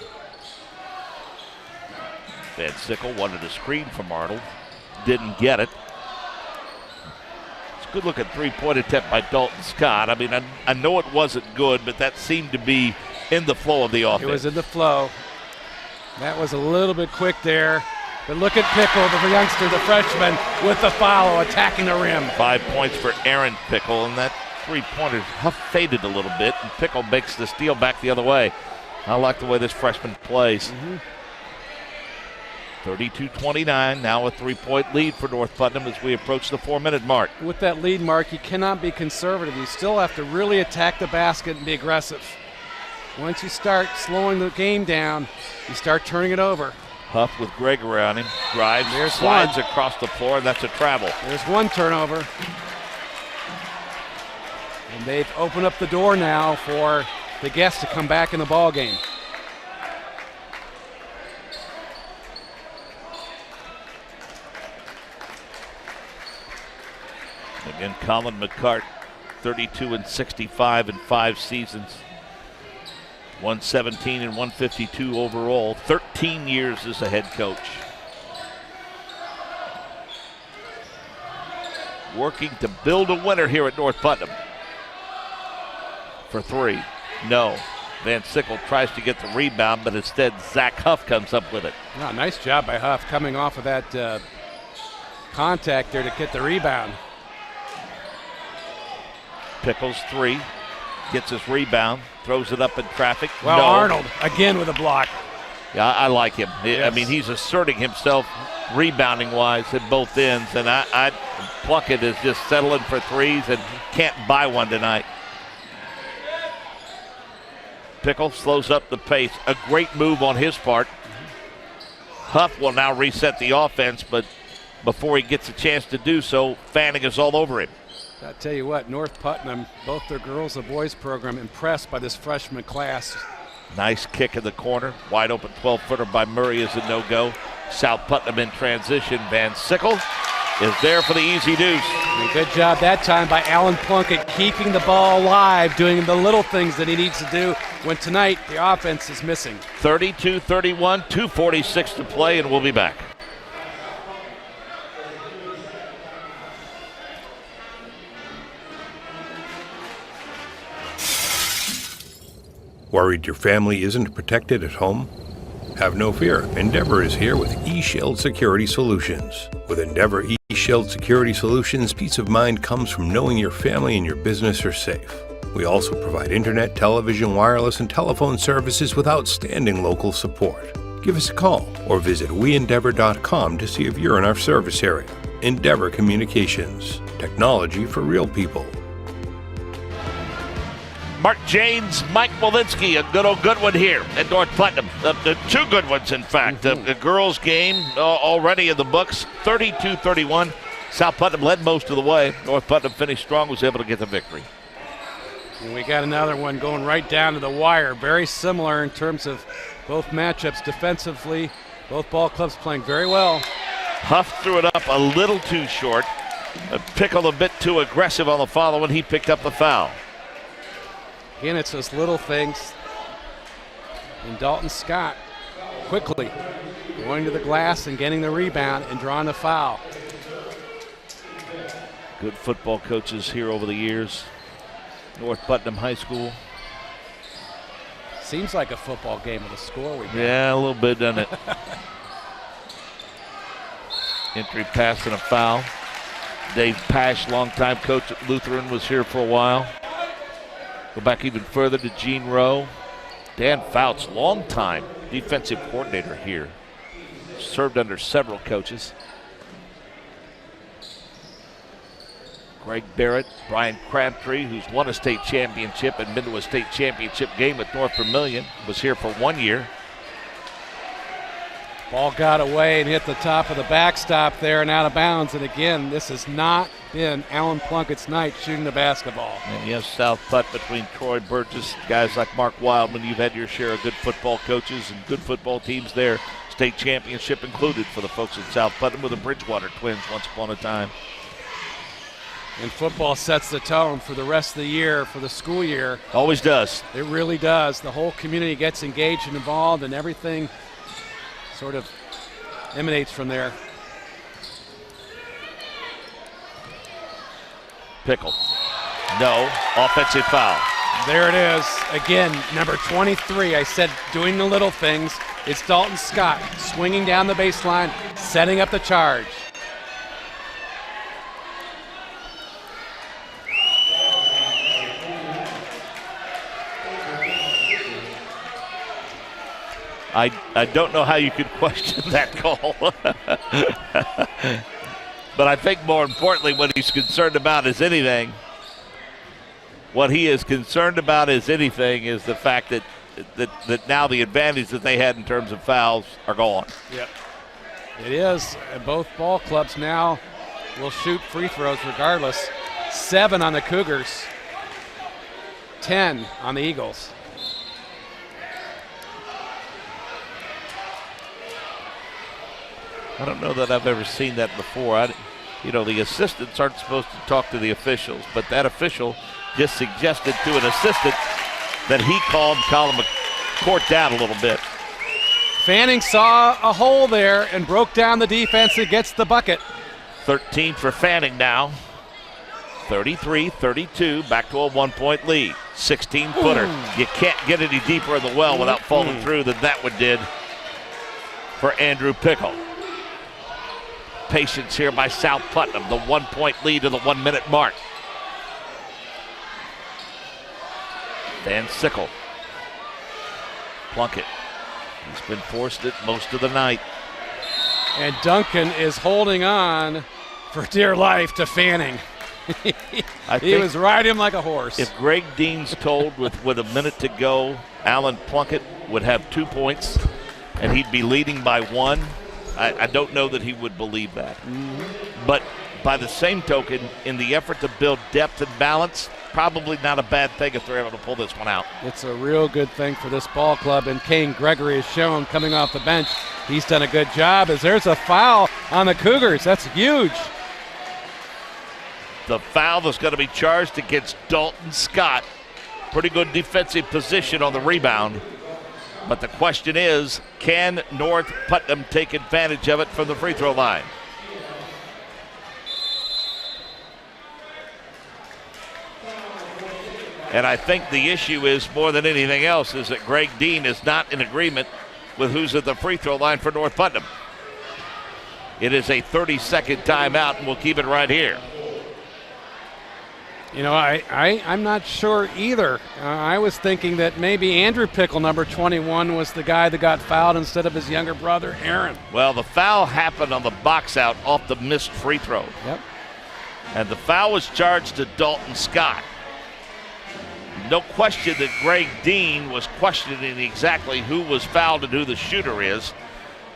Van Sickle wanted a screen from Arnold, didn't get it. Good looking 3-point attempt by Dalton Scott. I mean, I know it wasn't good, but that seemed to be in the flow of the offense. It was in the flow. That was a little bit quick there. But look at Pickle, the youngster, the freshman, with the foul, attacking the rim. 5 points for Aaron Pickle, and that 3-pointer Huff faded a little bit, and Pickle makes the steal back the other way. I like the way this freshman plays. 32-29, now a 3-point lead for North Putnam as we approach the 4-minute mark. With that lead mark, you cannot be conservative. You still have to really attack the basket and be aggressive. Once you start slowing the game down, you start turning it over. Huff with Greg around him, drives, slides across the floor, and that's a travel. There's 1 turnover. And they've opened up the door now for the guests to come back in the ball game. Again, Colin McCart, 32-65 in 5 seasons. 117 and 152 overall. 13 years as a head coach. Working to build a winner here at North Putnam. For 3, no. Van Sickle tries to get the rebound, but instead Zach Huff comes up with it. Oh, nice job by Huff coming off of that contact there to get the rebound. Pickles 3, gets his rebound, throws it up in traffic. Well, no. Arnold again with a block. Yeah, I like him. Yes. I mean, he's asserting himself rebounding-wise at both ends, and Plunkett is just settling for threes and can't buy one tonight. Pickle slows up the pace. A great move on his part. Huff will now reset the offense, but before he gets a chance to do so, Fanning is all over him. I tell you what, North Putnam, both their girls and boys program, impressed by this freshman class. Nice kick in the corner. Wide open 12-footer by Murray is a no-go. South Putnam in transition. Van Sickle is there for the easy deuce. And a good job that time by Alan Plunkett, keeping the ball alive, doing the little things that he needs to do when tonight the offense is missing. 32-31, 2:46 to play, and we'll be back. Worried your family isn't protected at home? Have no fear. Endeavor is here with eShield Security Solutions. With Endeavor eShield Security Solutions, peace of mind comes from knowing your family and your business are safe. We also provide internet, television, wireless, and telephone services with outstanding local support. Give us a call or visit weendeavor.com to see if you're in our service area. Endeavor Communications. Technology for real people. Mark Janes, Mike Walensky, a good one here at North Putnam. The two good ones, in fact. The girls' game already in the books, 32-31. South Putnam led most of the way. North Putnam finished strong, was able to get the victory. And we got another one going right down to the wire. Very similar in terms of both matchups defensively. Both ball clubs playing very well. Huff threw it up a little too short. Pickle a bit too aggressive on the follow when he picked up the foul. Again, it's those little things. And Dalton Scott quickly going to the glass and getting the rebound and drawing the foul. Good football coaches here over the years. North Putnam High School. Seems like a football game with a score we got. Yeah, a little bit, doesn't it? Entry pass and a foul. Dave Pash, longtime coach at Lutheran, was here for a while. Go back even further to Gene Rowe. Dan Fouts, longtime defensive coordinator here. Served under several coaches. Greg Barrett, Brian Crabtree, who's won a state championship and been to a state championship game at North Vermilion, was here for 1 year. Ball got away and hit the top of the backstop there and out of bounds. And again, this has not been Alan Plunkett's night shooting the basketball. And yes, South Putt between Troy Burgess, guys like Mark Wildman. You've had your share of good football coaches and good football teams there. State championship included for the folks at South Putnam with the Bridgewater Twins once upon a time. And football sets the tone for the rest of the year, for the school year. Always does. It really does. The whole community gets engaged and involved, and everything sort of emanates from there. Pickle. No. Offensive foul. There it is. Again, number 23. I said doing the little things. It's Dalton Scott swinging down the baseline, setting up the charge. I don't know how you could question that call. But I think more importantly, what he's concerned about is anything. What he is concerned about is anything is the fact that now the advantage that they had in terms of fouls are gone. Yep. It is. And both ball clubs now will shoot free throws regardless. 7 on the Cougars, 10 on the Eagles. I don't know that I've ever seen that before. The assistants aren't supposed to talk to the officials, but that official just suggested to an assistant that he calmed Colin McCourt down a little bit. Fanning saw a hole there and broke down the defense and gets the bucket. 13 for Fanning now. 33-32, back to a 1-point lead. 16-footer. You can't get any deeper in the well without falling through than that one did for Andrew Pickle. Patience here by South Putnam, the 1-point lead to the 1-minute mark. Van Sickle. Plunkett He's been forced it most of the night. And Duncan is holding on for dear life to Fanning. He was riding him like a horse. If Greg Dean's told with a minute to go, Alan Plunkett would have 2 points and he'd be leading by 1, I don't know that he would believe that. But by the same token, in the effort to build depth and balance, probably not a bad thing if they're able to pull this one out. It's a real good thing for this ball club, and Kane Gregory has shown coming off the bench he's done a good job as there's a foul on the Cougars. That's huge. The foul that's going to be charged against Dalton Scott. Pretty good defensive position on the rebound. But the question is, can North Putnam take advantage of it from the free throw line? And I think the issue is, more than anything else, is that Greg Dean is not in agreement with who's at the free throw line for North Putnam. It is a 30-second timeout, and we'll keep it right here. You know, I'm not sure either. I was thinking that maybe Andrew Pickle, number 21, was the guy that got fouled instead of his younger brother, Aaron. Well, the foul happened on the box out off the missed free throw. Yep. And the foul was charged to Dalton Scott. No question that Greg Dean was questioning exactly who was fouled and who the shooter is.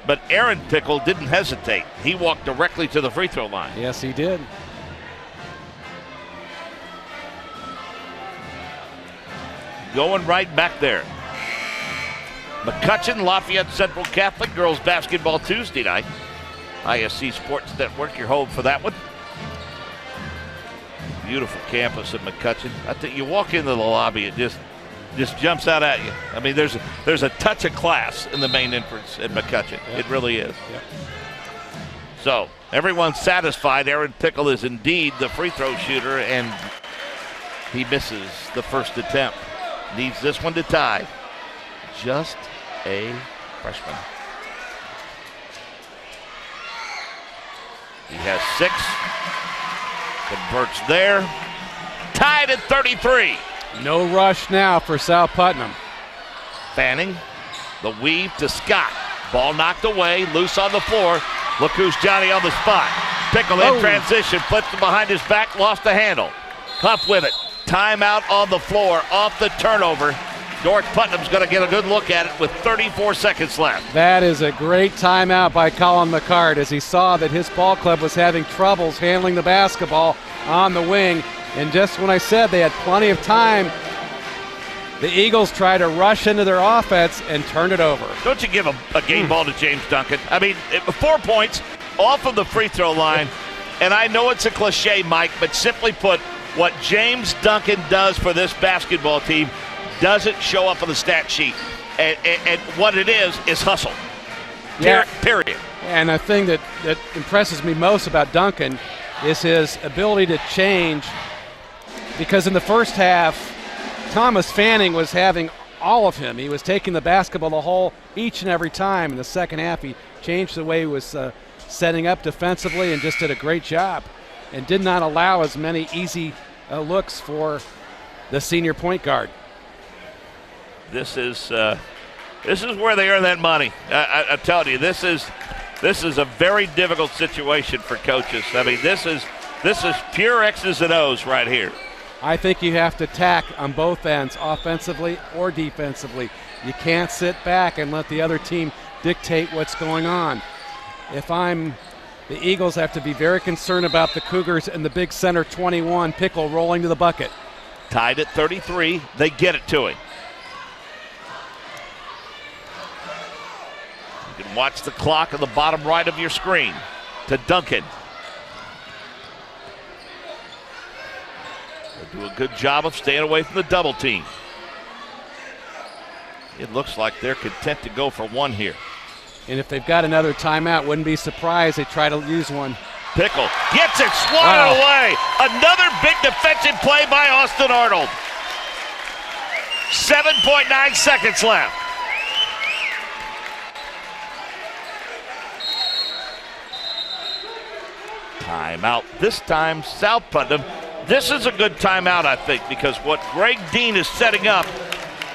But Aaron Pickle didn't hesitate. He walked directly to the free throw line. Yes, he did. Going right back there. McCutcheon, Lafayette Central Catholic Girls Basketball Tuesday night. ISC Sports Network, your home for that one. Beautiful campus at McCutcheon. I think you walk into the lobby, it just jumps out at you. I mean, there's a touch of class in the main entrance at McCutcheon. Yep. It really is. Yep. So everyone's satisfied. Aaron Pickle is indeed the free throw shooter, and he misses the first attempt. Needs this one to tie. Just a freshman. He has 6. Converts there. Tied at 33. No rush now for South Putnam. Fanning. The weave to Scott. Ball knocked away. Loose on the floor. Look who's Johnny on the spot. Pickle in transition. Flipped it behind his back. Lost the handle. Huff with it. Timeout on the floor. Off the turnover. North Putnam's going to get a good look at it with 34 seconds left. That is a great timeout by Colin McCart as he saw that his ball club was having troubles handling the basketball on the wing. And just when I said they had plenty of time, the Eagles try to rush into their offense and turn it over. Don't you give a game ball to James Duncan? I mean, 4 points off of the free throw line. And I know it's a cliche, Mike, but simply put, what James Duncan does for this basketball team doesn't show up on the stat sheet. And what it is hustle. Period. And the thing that impresses me most about Duncan is his ability to change, because in the first half, Thomas Fanning was having all of him. He was taking the basketball the whole each and every time. In the second half, he changed the way he was setting up defensively and just did a great job and did not allow as many easy looks for the senior point guard. This is where they earn that money. I'm telling you, this is a very difficult situation for coaches. I mean, this is pure X's and O's right here. I think you have to tack on both ends, offensively or defensively. You can't sit back and let the other team dictate what's going on. If I'm the Eagles, have to be very concerned about the Cougars and the big center 21, Pickle, rolling to the bucket. Tied at 33. They get it to him. You can watch the clock on the bottom right of your screen. To Duncan. They do a good job of staying away from the double team. It looks like they're content to go for one here. And if they've got another timeout, wouldn't be surprised they try to use one. Pickle gets it swatted away. Another big defensive play by Austin Arnold. 7.9 seconds left. Timeout. This time, South Putnam. This is a good timeout, I think, because what Greg Dean is setting up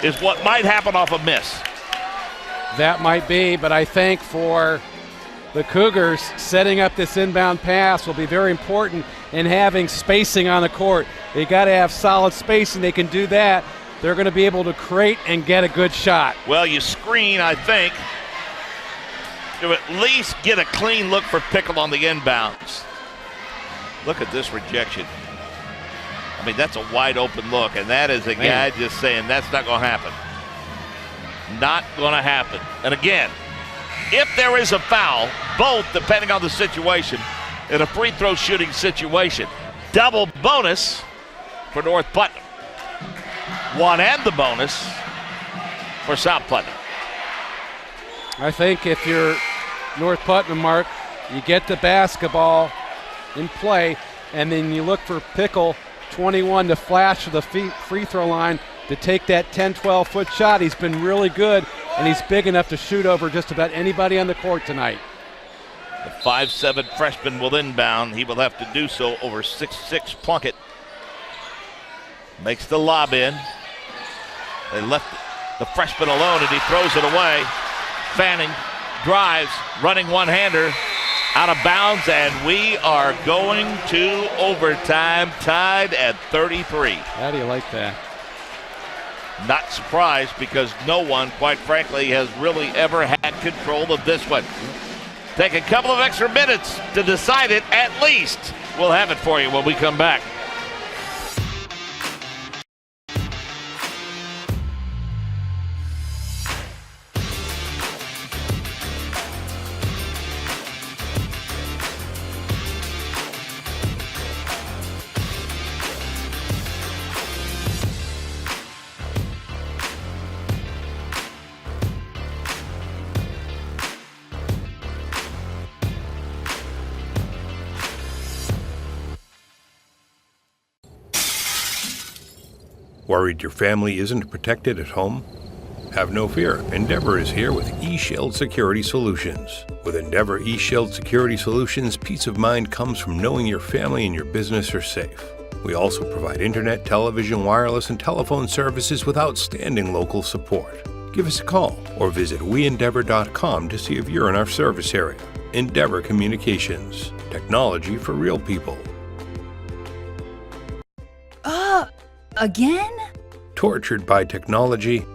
is what might happen off a miss. That might be, but I think for the Cougars, setting up this inbound pass will be very important in having spacing on the court. They got to have solid spacing. They can do that. They're going to be able to create and get a good shot. Well, you screen, I think, to at least get a clean look for Pickle on the inbounds. Look at this rejection. I mean, that's a wide open look, and that is a guy just saying that's not going to happen. Not going to happen. And again, if there is a foul, both depending on the situation, in a free throw shooting situation, double bonus for North Putnam. One and the bonus for South Putnam. I think if you're North Putnam, Mark, you get the basketball in play, and then you look for Pickle, 21, to flash to the free throw line to take that 10, 12-foot shot. He's been really good, and he's big enough to shoot over just about anybody on the court tonight. The 5'7" freshman will inbound. He will have to do so over 6'6" Plunkett. Makes the lob in. They left the freshman alone, and he throws it away. Fanning drives, running one-hander, out of bounds, and we are going to overtime, tied at 33. How do you like that? Not surprised, because no one, quite frankly, has really ever had control of this one. Take a couple of extra minutes to decide it, at least. We'll have it for you when we come back. Worried your family isn't protected at home? Have no fear. Endeavor is here with eShield Security Solutions. With Endeavor eShield Security Solutions, peace of mind comes from knowing your family and your business are safe. We also provide internet, television, wireless, and telephone services with outstanding local support. Give us a call or visit weendeavor.com to see if you're in our service area. Endeavor Communications. Technology for real people. Again? Tortured by technology?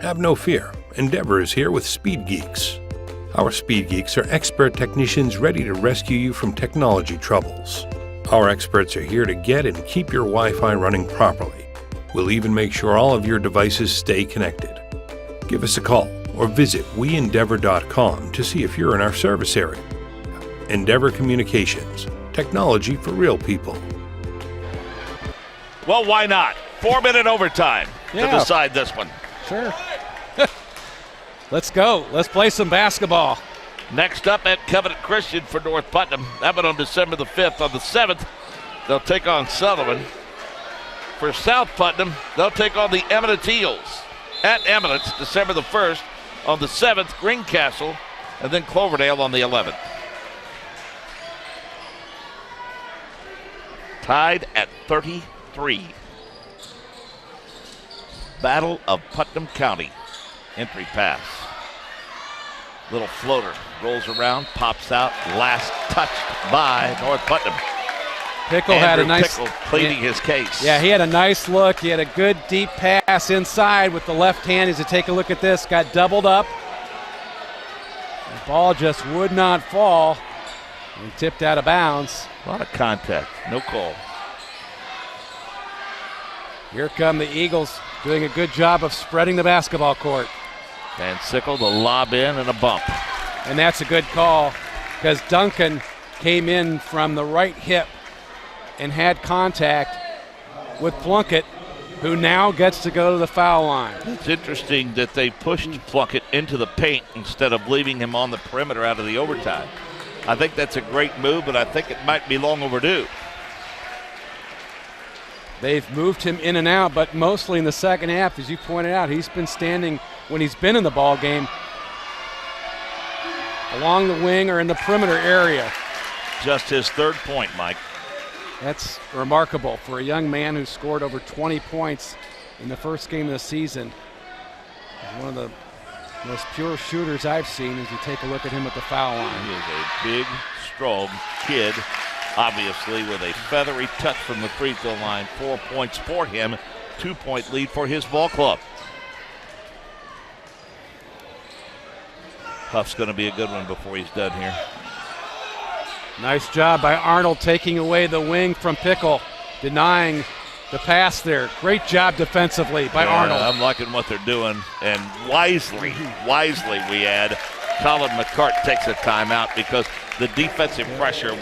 Have no fear. Endeavor is here with Speed Geeks. Our Speed Geeks are expert technicians ready to rescue you from technology troubles. Our experts are here to get and keep your Wi-Fi running properly. We'll even make sure all of your devices stay connected. Give us a call or visit weendeavor.com to see if you're in our service area. Endeavor Communications. Technology for real people. Well, why not? 4-minute overtime to decide this one. Sure. Let's go. Let's play some basketball. Next up at Covenant Christian for North Putnam. That one on December the 5th. On the 7th, they'll take on Sullivan. For South Putnam, they'll take on the Eminence Eels at Eminence December the 1st. On the 7th, Greencastle, and then Cloverdale on the 11th. Tied at 33. Battle of Putnam County. Entry pass. Little floater. Rolls around, pops out. Last touched by North Putnam. Pickle had a nice... Pickle pleading his case. Yeah, he had a nice look. He had a good deep pass inside with the left hand. As you take a look at this, got doubled up. The ball just would not fall and tipped out of bounds. A lot of contact. No call. Here come the Eagles doing a good job of spreading the basketball court. Van Sickle, the lob in and a bump. And that's a good call because Duncan came in from the right hip and had contact with Plunkett, who now gets to go to the foul line. It's interesting that they pushed Plunkett into the paint instead of leaving him on the perimeter out of the overtime. I think that's a great move, but I think it might be long overdue. They've moved him in and out, but mostly in the second half, as you pointed out. He's been standing when he's been in the ball game along the wing or in the perimeter area. Just his third point, Mike. That's remarkable for a young man who scored over 20 points in the first game of the season. One of the Most pure shooters I've seen as you take a look at him at the foul line. He is a big, strong kid, obviously, with a feathery touch from the free throw line. 4 points for him, 2-point lead for his ball club. Huff's going to be a good one before he's done here. Nice job by Arnold taking away the wing from Pickle, denying the pass there. Great job defensively by Arnold. I'm liking what they're doing, and wisely we add. Colin McCart takes a timeout because the defensive pressure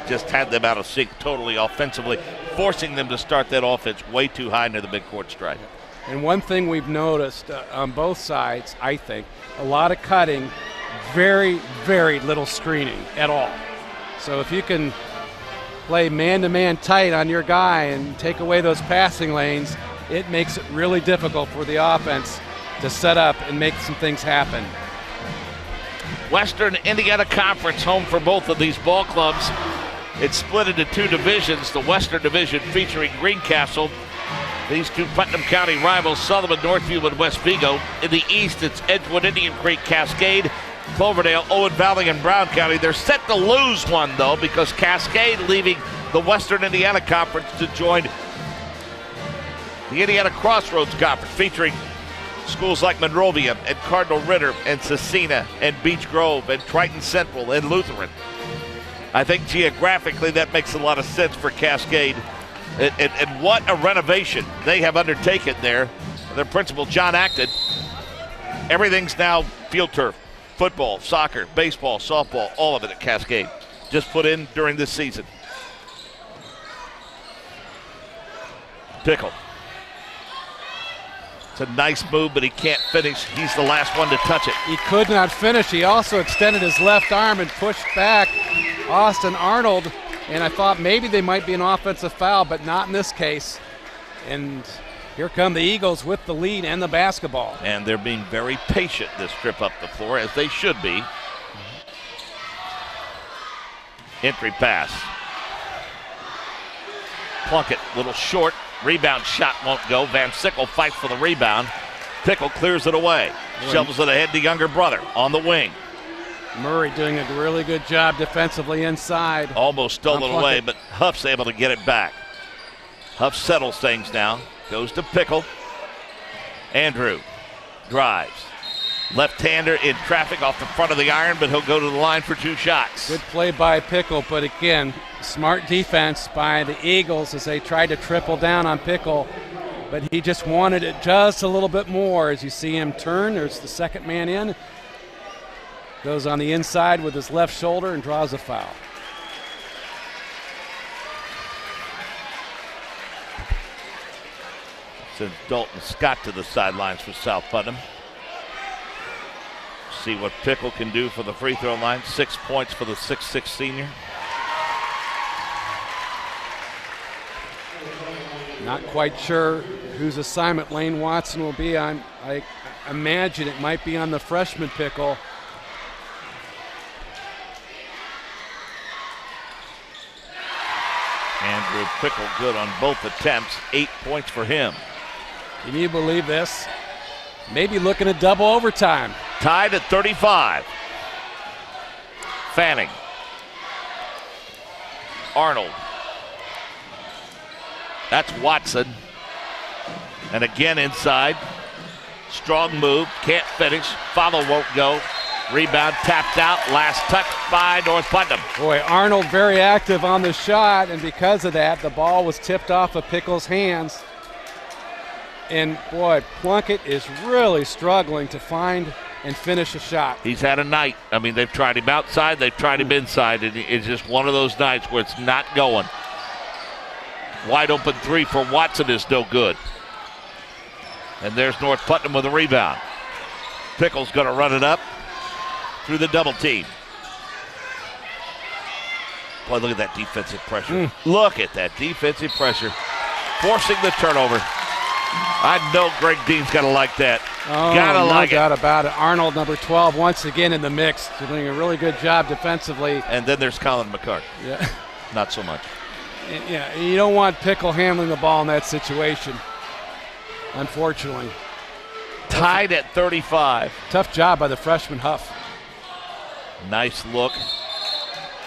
just had them out of sync totally offensively, forcing them to start that offense way too high near the midcourt stripe. And one thing we've noticed on both sides, I think, a lot of cutting, very, very little screening at all. So if you can play man-to-man tight on your guy and take away those passing lanes, it makes it really difficult for the offense to set up and make some things happen. Western Indiana Conference home for both of these ball clubs. It's split into two divisions. The Western Division featuring Greencastle, these two Putnam County rivals, Sullivan, Northview, and West Vigo. In the east, it's Edgewood, Indian Creek, Cascade, Cloverdale, Owen Valley, and Brown County. They're set to lose one, though, because Cascade leaving the Western Indiana Conference to join the Indiana Crossroads Conference, featuring schools like Monrovia and Cardinal Ritter and Cecina and Beech Grove and Triton Central and Lutheran. I think geographically that makes a lot of sense for Cascade. And what a renovation they have undertaken there. Their principal, John Acton. Everything's now field turf. Football, soccer, baseball, softball, all of it at Cascade. Just put in during this season. Pickle. It's a nice move, but he can't finish. He's the last one to touch it. He could not finish. He also extended his left arm and pushed back Austin Arnold. And I thought maybe they might be an offensive foul, but not in this case. And here come the Eagles with the lead and the basketball. And they're being very patient this trip up the floor, as they should be. Entry pass. Plunkett, little short. Rebound shot won't go. Van Sickle fights for the rebound. Pickle clears it away. Shovels it ahead to younger brother on the wing. Murray doing a really good job defensively inside. Almost stole it away, but Huff's able to get it back. Huff settles things now. Goes to Pickle. Andrew drives. Left-hander in traffic off the front of the iron, but he'll go to the line for two shots. Good play by Pickle, but again, smart defense by the Eagles as they tried to triple down on Pickle, but he just wanted it just a little bit more. As you see him turn, there's the second man in. Goes on the inside with his left shoulder and draws a foul. Sends Dalton Scott to the sidelines for South Putnam. See what Pickle can do for the free throw line. 6 points for the 6'6" senior. Not quite sure whose assignment Lane Watson will be on. I imagine it might be on the freshman Pickle. Andrew Pickle good on both attempts. 8 points for him. Can you believe this? Maybe looking at double overtime. Tied at 35. Fanning. Arnold. That's Watson. And again inside. Strong move. Can't finish. Follow won't go. Rebound tapped out. Last touch by North Putnam. Boy, Arnold very active on the shot, and because of that, the ball was tipped off of Pickle's hands. And boy, Plunkett is really struggling to find and finish a shot. He's had a night. I mean, they've tried him outside, they've tried him inside, and it's just one of those nights where it's not going. Wide open three for Watson is no good. And there's North Putnam with a rebound. Pickle's going to run it up through the double team. Boy, look at that defensive pressure. Look at that defensive pressure. Forcing the turnover. I know Greg Dean's got to like that. No doubt about it. Arnold, number 12, once again in the mix. Doing a really good job defensively. And then there's Colin McCart. Yeah. Not so much. Yeah, you don't want Pickle handling the ball in that situation, unfortunately. Tied at 35. Tough job by the freshman Huff. Nice look.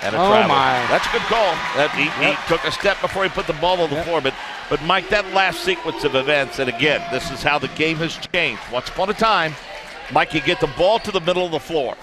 And a Oh, travel. my. That's a good call. He took a step before he put the ball on the floor. But Mike, that last sequence of events, and again, this is how the game has changed. Once upon a time, Mike, you get the ball to the middle of the floor,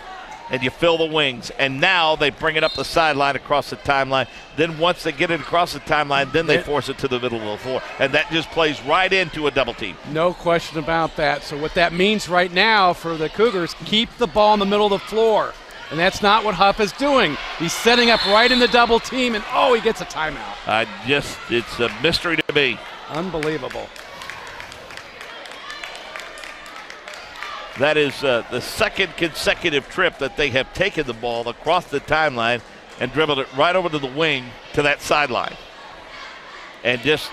and you fill the wings. And now they bring it up the sideline across the timeline. Then once they get it across the timeline, then they force it to the middle of the floor. And that just plays right into a double team. No question about that. So what that means right now for the Cougars, keep the ball in the middle of the floor. And that's not what Huff is doing. He's setting up right in the double team, and he gets a timeout. It's a mystery to me. Unbelievable. That is the second consecutive trip that they have taken the ball across the timeline and dribbled it right over to the wing to that sideline. And just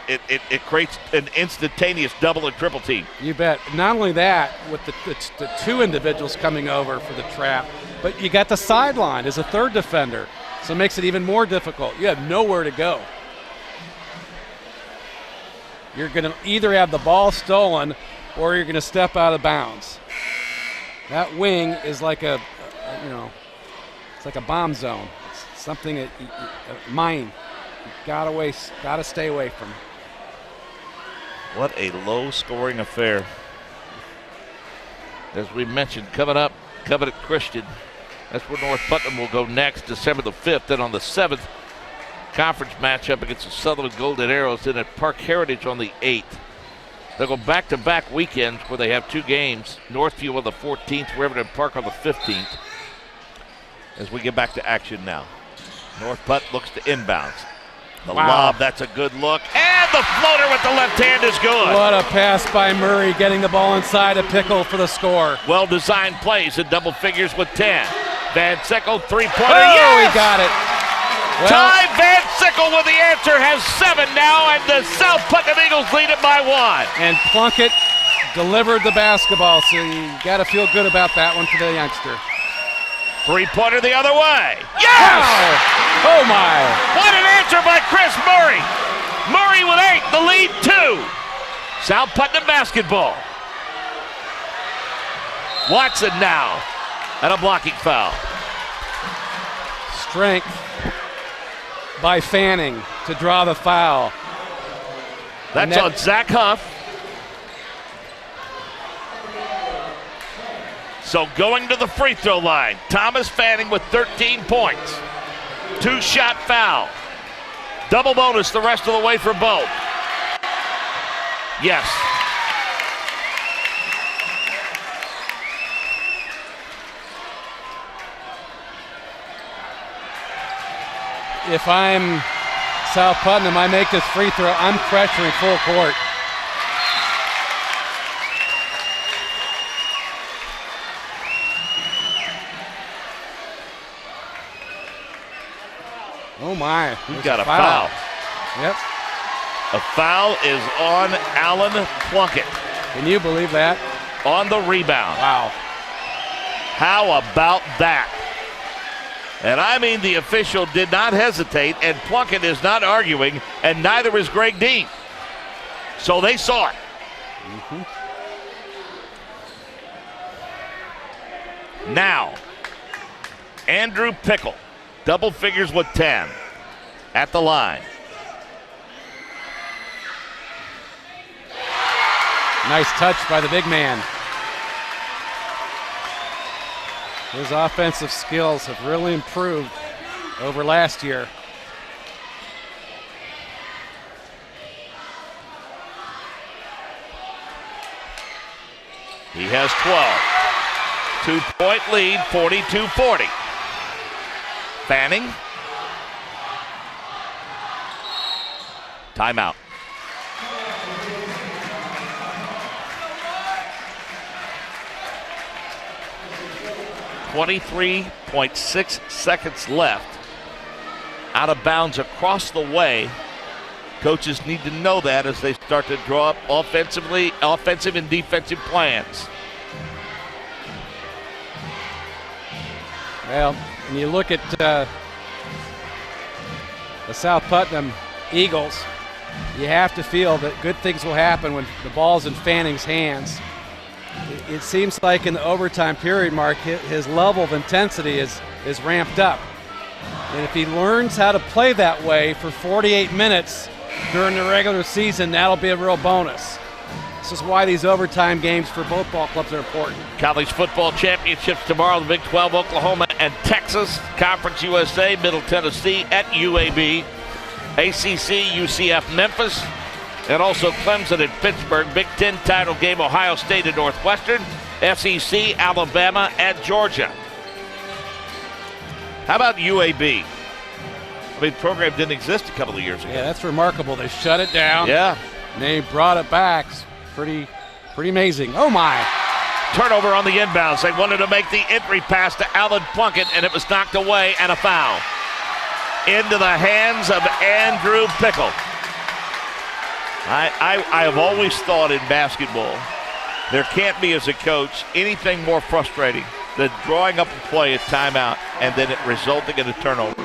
it creates an instantaneous double and triple team. You bet. Not only that, with the two individuals coming over for the trap, but you got the sideline as a third defender, so it makes it even more difficult. You have nowhere to go. You're going to either have the ball stolen or you're going to step out of bounds. That wing is like it's like a bomb zone. It's something that a mine. You gotta stay away from. What a low-scoring affair. As we mentioned, coming up, Covenant Christian. That's where North Putnam will go next, December the 5th. Then on the 7th, conference matchup against the Sutherland Golden Arrows. Then at Park Heritage on the 8th. They'll go back-to-back weekends where they have two games. Northview on the 14th, Riverton Park on the 15th. As we get back to action now. North Putt looks to inbounds. The lob, that's a good look. And the floater with the left hand is good. What a pass by Murray, getting the ball inside a pickle for the score. Well-designed plays in double figures with 10. Van Sickle, three-pointer, he got it. Well, Ty Van Sickle with the answer has 7 now, and the South Putnam Eagles lead it by 1. And Plunkett delivered the basketball, so you got to feel good about that one for the youngster. Three-pointer the other way. Yes! Wow. Oh, my. What an answer by Chris Murray. Murray with 8, the lead 2. South Putnam basketball. Watson now, and a blocking foul. Strength by Fanning to draw the foul. That's on Zach Huff. So going to the free throw line, Thomas Fanning with 13 points. 2-shot foul. Double bonus the rest of the way for both. Yes. If I'm South Putnam, I make this free throw, I'm pressuring full court. Oh my. He got a foul. Yep. A foul is on Alan Plunkett. Can you believe that? On the rebound. Wow. How about that? And I mean, the official did not hesitate, and Plunkett is not arguing, and neither is Greg Dean. So they saw it. Now, Andrew Pickle, double figures with 10 at the line. Nice touch by the big man. His offensive skills have really improved over last year. He has 12. 2-point lead, 42-40. Fanning. Timeout. .6 seconds left. Out of bounds across the way. Coaches need to know that as they start to draw up offensive and defensive plans. Well, when you look at the South Putnam Eagles, you have to feel that good things will happen when the ball's in Fanning's hands. it seems like in the overtime period, Mark, his level of intensity is ramped up. And if he learns how to play that way for 48 minutes during the regular season, that'll be a real bonus. This is why these overtime games for both ball clubs are important. College football championships tomorrow, the Big 12, Oklahoma and Texas. Conference USA, Middle Tennessee at UAB. ACC, UCF, Memphis. And also Clemson and Pittsburgh. Big Ten title game, Ohio State and Northwestern. SEC, Alabama at Georgia. How about UAB? I mean, the program didn't exist a couple of years ago. Yeah, that's remarkable. They shut it down. Yeah. And they brought it back. Pretty amazing. Oh, my. Turnover on the inbounds. They wanted to make the entry pass to Alan Plunkett, and it was knocked away, and a foul. Into the hands of Andrew Pickle. I have always thought in basketball, there can't be, as a coach, anything more frustrating than drawing up a play at timeout and then it resulting in a turnover.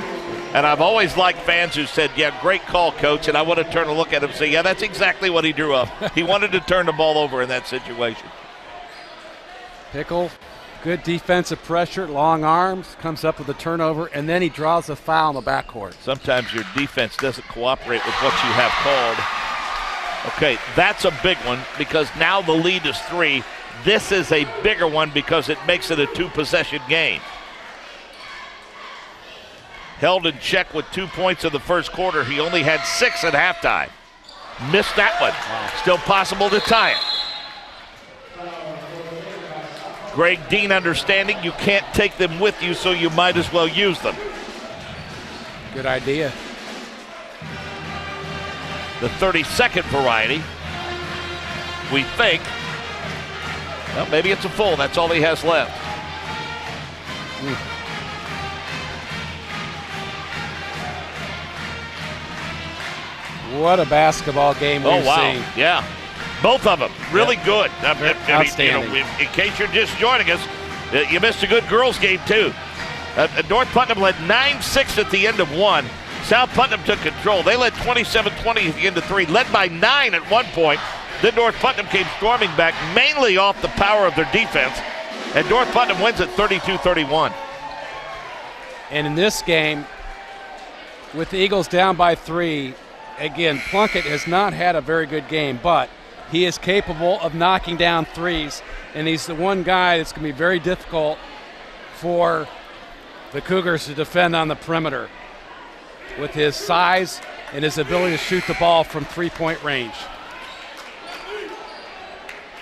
And I've always liked fans who said, yeah, great call, coach, and I want to turn and look at him and say, yeah, that's exactly what he drew up. He wanted to turn the ball over in that situation. Pickle, good defensive pressure, long arms, comes up with a turnover, and then he draws a foul in the backcourt. Sometimes your defense doesn't cooperate with what you have called. Okay, that's a big one because now the lead is 3. This is a bigger one because it makes it a 2-possession game. Held in check with 2 points in the first quarter. He only had 6 at halftime. Missed that one. Still possible to tie it. Greg Dean understanding you can't take them with you, so you might as well use them. Good idea. The 30-second variety, we think. Well, maybe it's a full. That's all he has left. What a basketball game we've seen. Yeah. Both of them really good. Outstanding. In case you're just joining us, you missed a good girls game too. North Putnam led 9-6 at the end of 1. South Putnam took control. They led 27-20 at the end of 3, led by 9 at one point. Then North Putnam came storming back, mainly off the power of their defense. And North Putnam wins at 32-31. And in this game, with the Eagles down by 3, again, Plunkett has not had a very good game, but he is capable of knocking down threes, and he's the one guy that's going to be very difficult for the Cougars to defend on the perimeter with his size and his ability to shoot the ball from three-point range.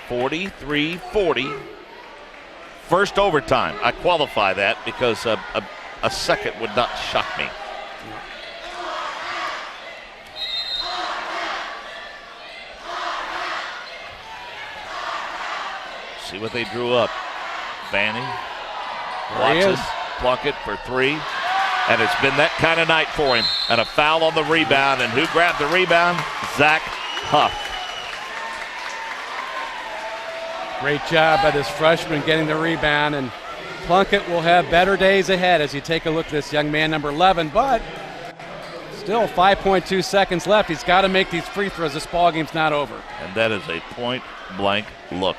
43-40. First overtime. I qualify that because a second would not shock me. See what they drew up. Fanning. Watson. Plunkett for 3. And it's been that kind of night for him. And a foul on the rebound. And who grabbed the rebound? Zach Huff. Great job by this freshman getting the rebound. And Plunkett will have better days ahead as you take a look at this young man, number 11. But still 5.2 seconds left. He's got to make these free throws. This ball game's not over. And that is a point-blank look.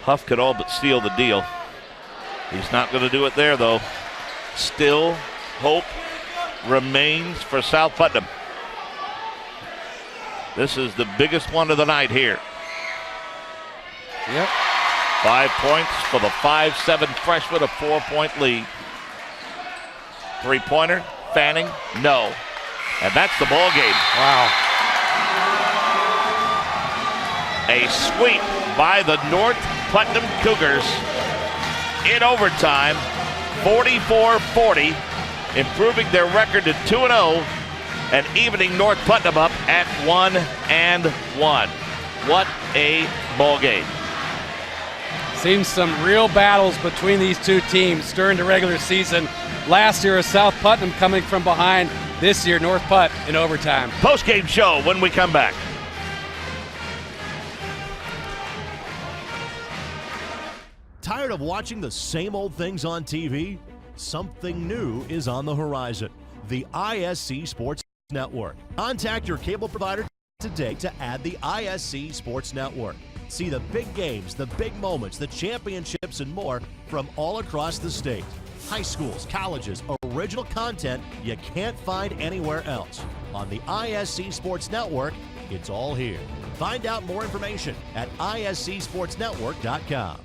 Huff could all but seal the deal. He's not going to do it there, though. Still, hope remains for South Putnam. This is the biggest one of the night here. Yep. 5 points for the 5'7" freshman, a 4-point lead. Three-pointer, Fanning, no. And that's the ball game. Wow. A sweep by the North Putnam Cougars in overtime, 44-40, improving their record to 2-0 and evening North Putnam up at 1-1. What a ball game. Seen some real battles between these two teams during the regular season. Last year, South Putnam coming from behind. This year, North Putt in overtime. Post-game show when we come back. Tired of watching the same old things on TV? Something new is on the horizon. The ISC Sports Network. Contact your cable provider today to add the ISC Sports Network. See the big games, the big moments, the championships, and more from all across the state. High schools, colleges, original content you can't find anywhere else. On the ISC Sports Network, it's all here. Find out more information at iscsportsnetwork.com.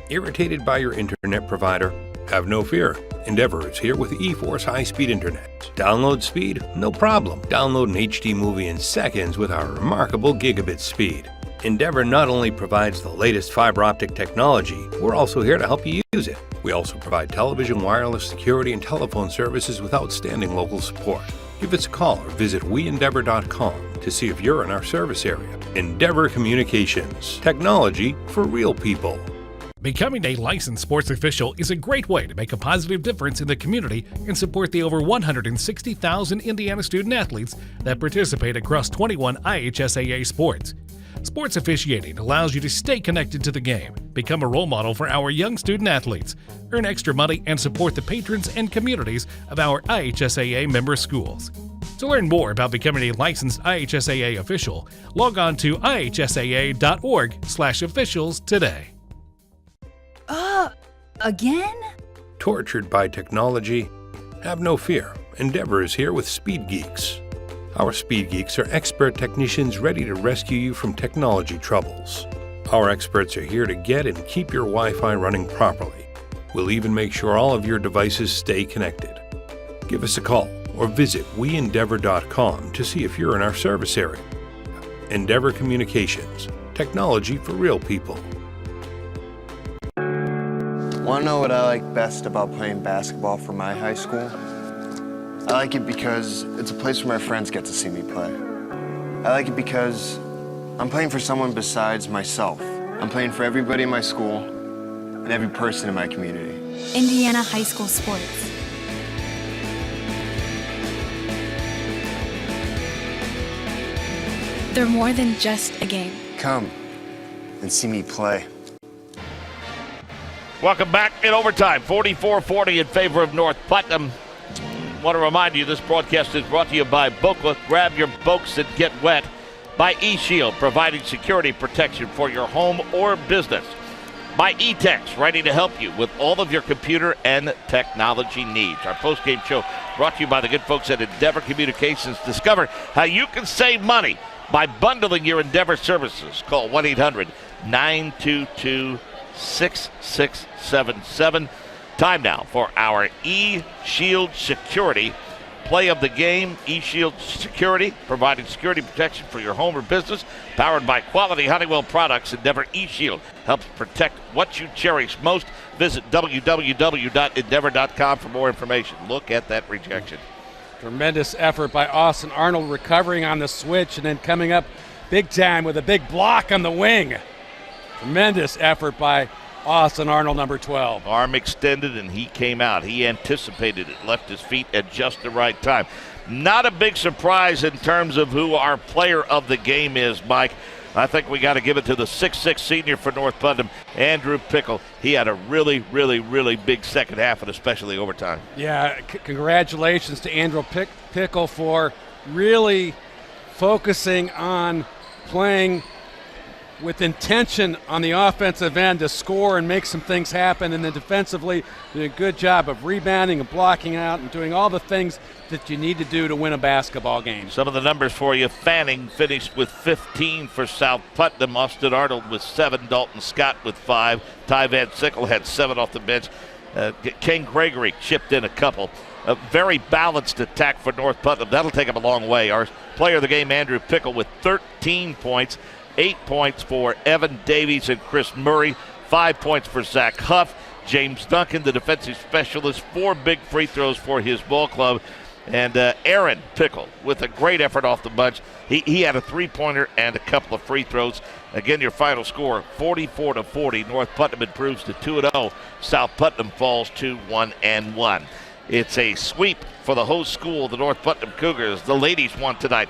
Irritated by your internet provider? Have no fear. Endeavor is here with eForce high-speed internet. Download speed? No problem. Download an HD movie in seconds with our remarkable gigabit speed. Endeavor not only provides the latest fiber optic technology, we're also here to help you use it. We also provide television, wireless, security, and telephone services with outstanding local support. Give us a call or visit weendeavor.com to see if you're in our service area. Endeavor Communications. Technology for real people. Becoming a licensed sports official is a great way to make a positive difference in the community and support the over 160,000 Indiana student athletes that participate across 21 IHSAA sports. Sports officiating allows you to stay connected to the game, become a role model for our young student athletes, earn extra money, and support the patrons and communities of our IHSAA member schools. To learn more about becoming a licensed IHSAA official, log on to ihsaa.org/officials today. Again? Tortured by technology? Have no fear. Endeavor is here with Speed Geeks. Our Speed Geeks are expert technicians ready to rescue you from technology troubles. Our experts are here to get and keep your Wi-Fi running properly. We'll even make sure all of your devices stay connected. Give us a call or visit weendeavor.com to see if you're in our service area. Endeavor Communications. Technology for real people. Want to know what I like best about playing basketball for my high school? I like it because it's a place where my friends get to see me play. I like it because I'm playing for someone besides myself. I'm playing for everybody in my school and every person in my community. Indiana high school sports. They're more than just a game. Come and see me play. Welcome back in overtime. 44-40 in favor of North Putnam. Want to remind you, this broadcast is brought to you by Boca. Grab your boats and get wet. By eShield, providing security protection for your home or business. By eTex, ready to help you with all of your computer and technology needs. Our post-game show brought to you by the good folks at Endeavor Communications. Discover how you can save money by bundling your Endeavor services. Call 1-800-922-6677. Time now for our eShield Security play of the game. eShield Security, providing security protection for your home or business. Powered by quality Honeywell products, Endeavor eShield helps protect what you cherish most. Visit www.endeavor.com for more information. Look at that rejection. Tremendous effort by Austin Arnold, recovering on the switch and then coming up big time with a big block on the wing. Tremendous effort by Austin Arnold, number 12. Arm extended, and he came out. He anticipated it, left his feet at just the right time. Not a big surprise in terms of who our player of the game is, Mike. I think we got to give it to the 6'6 senior for North Putnam, Andrew Pickle. He had a really, really, really big second half, and especially overtime. Yeah, congratulations to Andrew Pickle for really focusing on playing with intention on the offensive end to score and make some things happen, and then defensively doing a good job of rebounding and blocking out and doing all the things that you need to do to win a basketball game. Some of the numbers for you. Fanning finished with 15 for South Putnam. Austin Arnold with 7. Dalton Scott with 5. Ty Van Sickle had 7 off the bench. King Gregory chipped in a couple. A very balanced attack for North Putnam. That'll take him a long way. Our player of the game, Andrew Pickle, with 13 points. 8 points for Evan Davies and Chris Murray. 5 points for Zach Huff. James Duncan, the defensive specialist, 4 big free throws for his ball club. And Aaron Pickle with a great effort off the bunch. He had a 3-pointer and a couple of free throws. Again, your final score, 44-40. North Putnam improves to 2-0. South Putnam falls to 1-1. It's a sweep for the host school, the North Putnam Cougars. The ladies won tonight,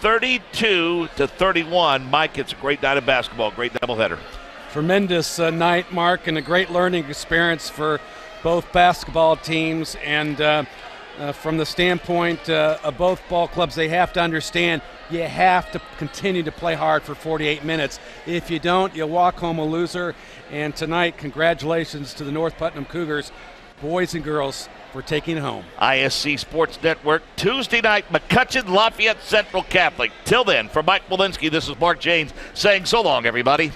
32-31. Mike, it's a great night of basketball, great doubleheader. Tremendous night, Mark, and a great learning experience for both basketball teams. And from the standpoint of both ball clubs, they have to understand you have to continue to play hard for 48 minutes. If you don't, you'll walk home a loser. And tonight, congratulations to the North Putnam Cougars, boys and girls, for taking it home. ISC Sports Network, Tuesday night, McCutcheon, Lafayette Central Catholic. Till then, for Mike Walensky, this is Mark James saying so long, everybody.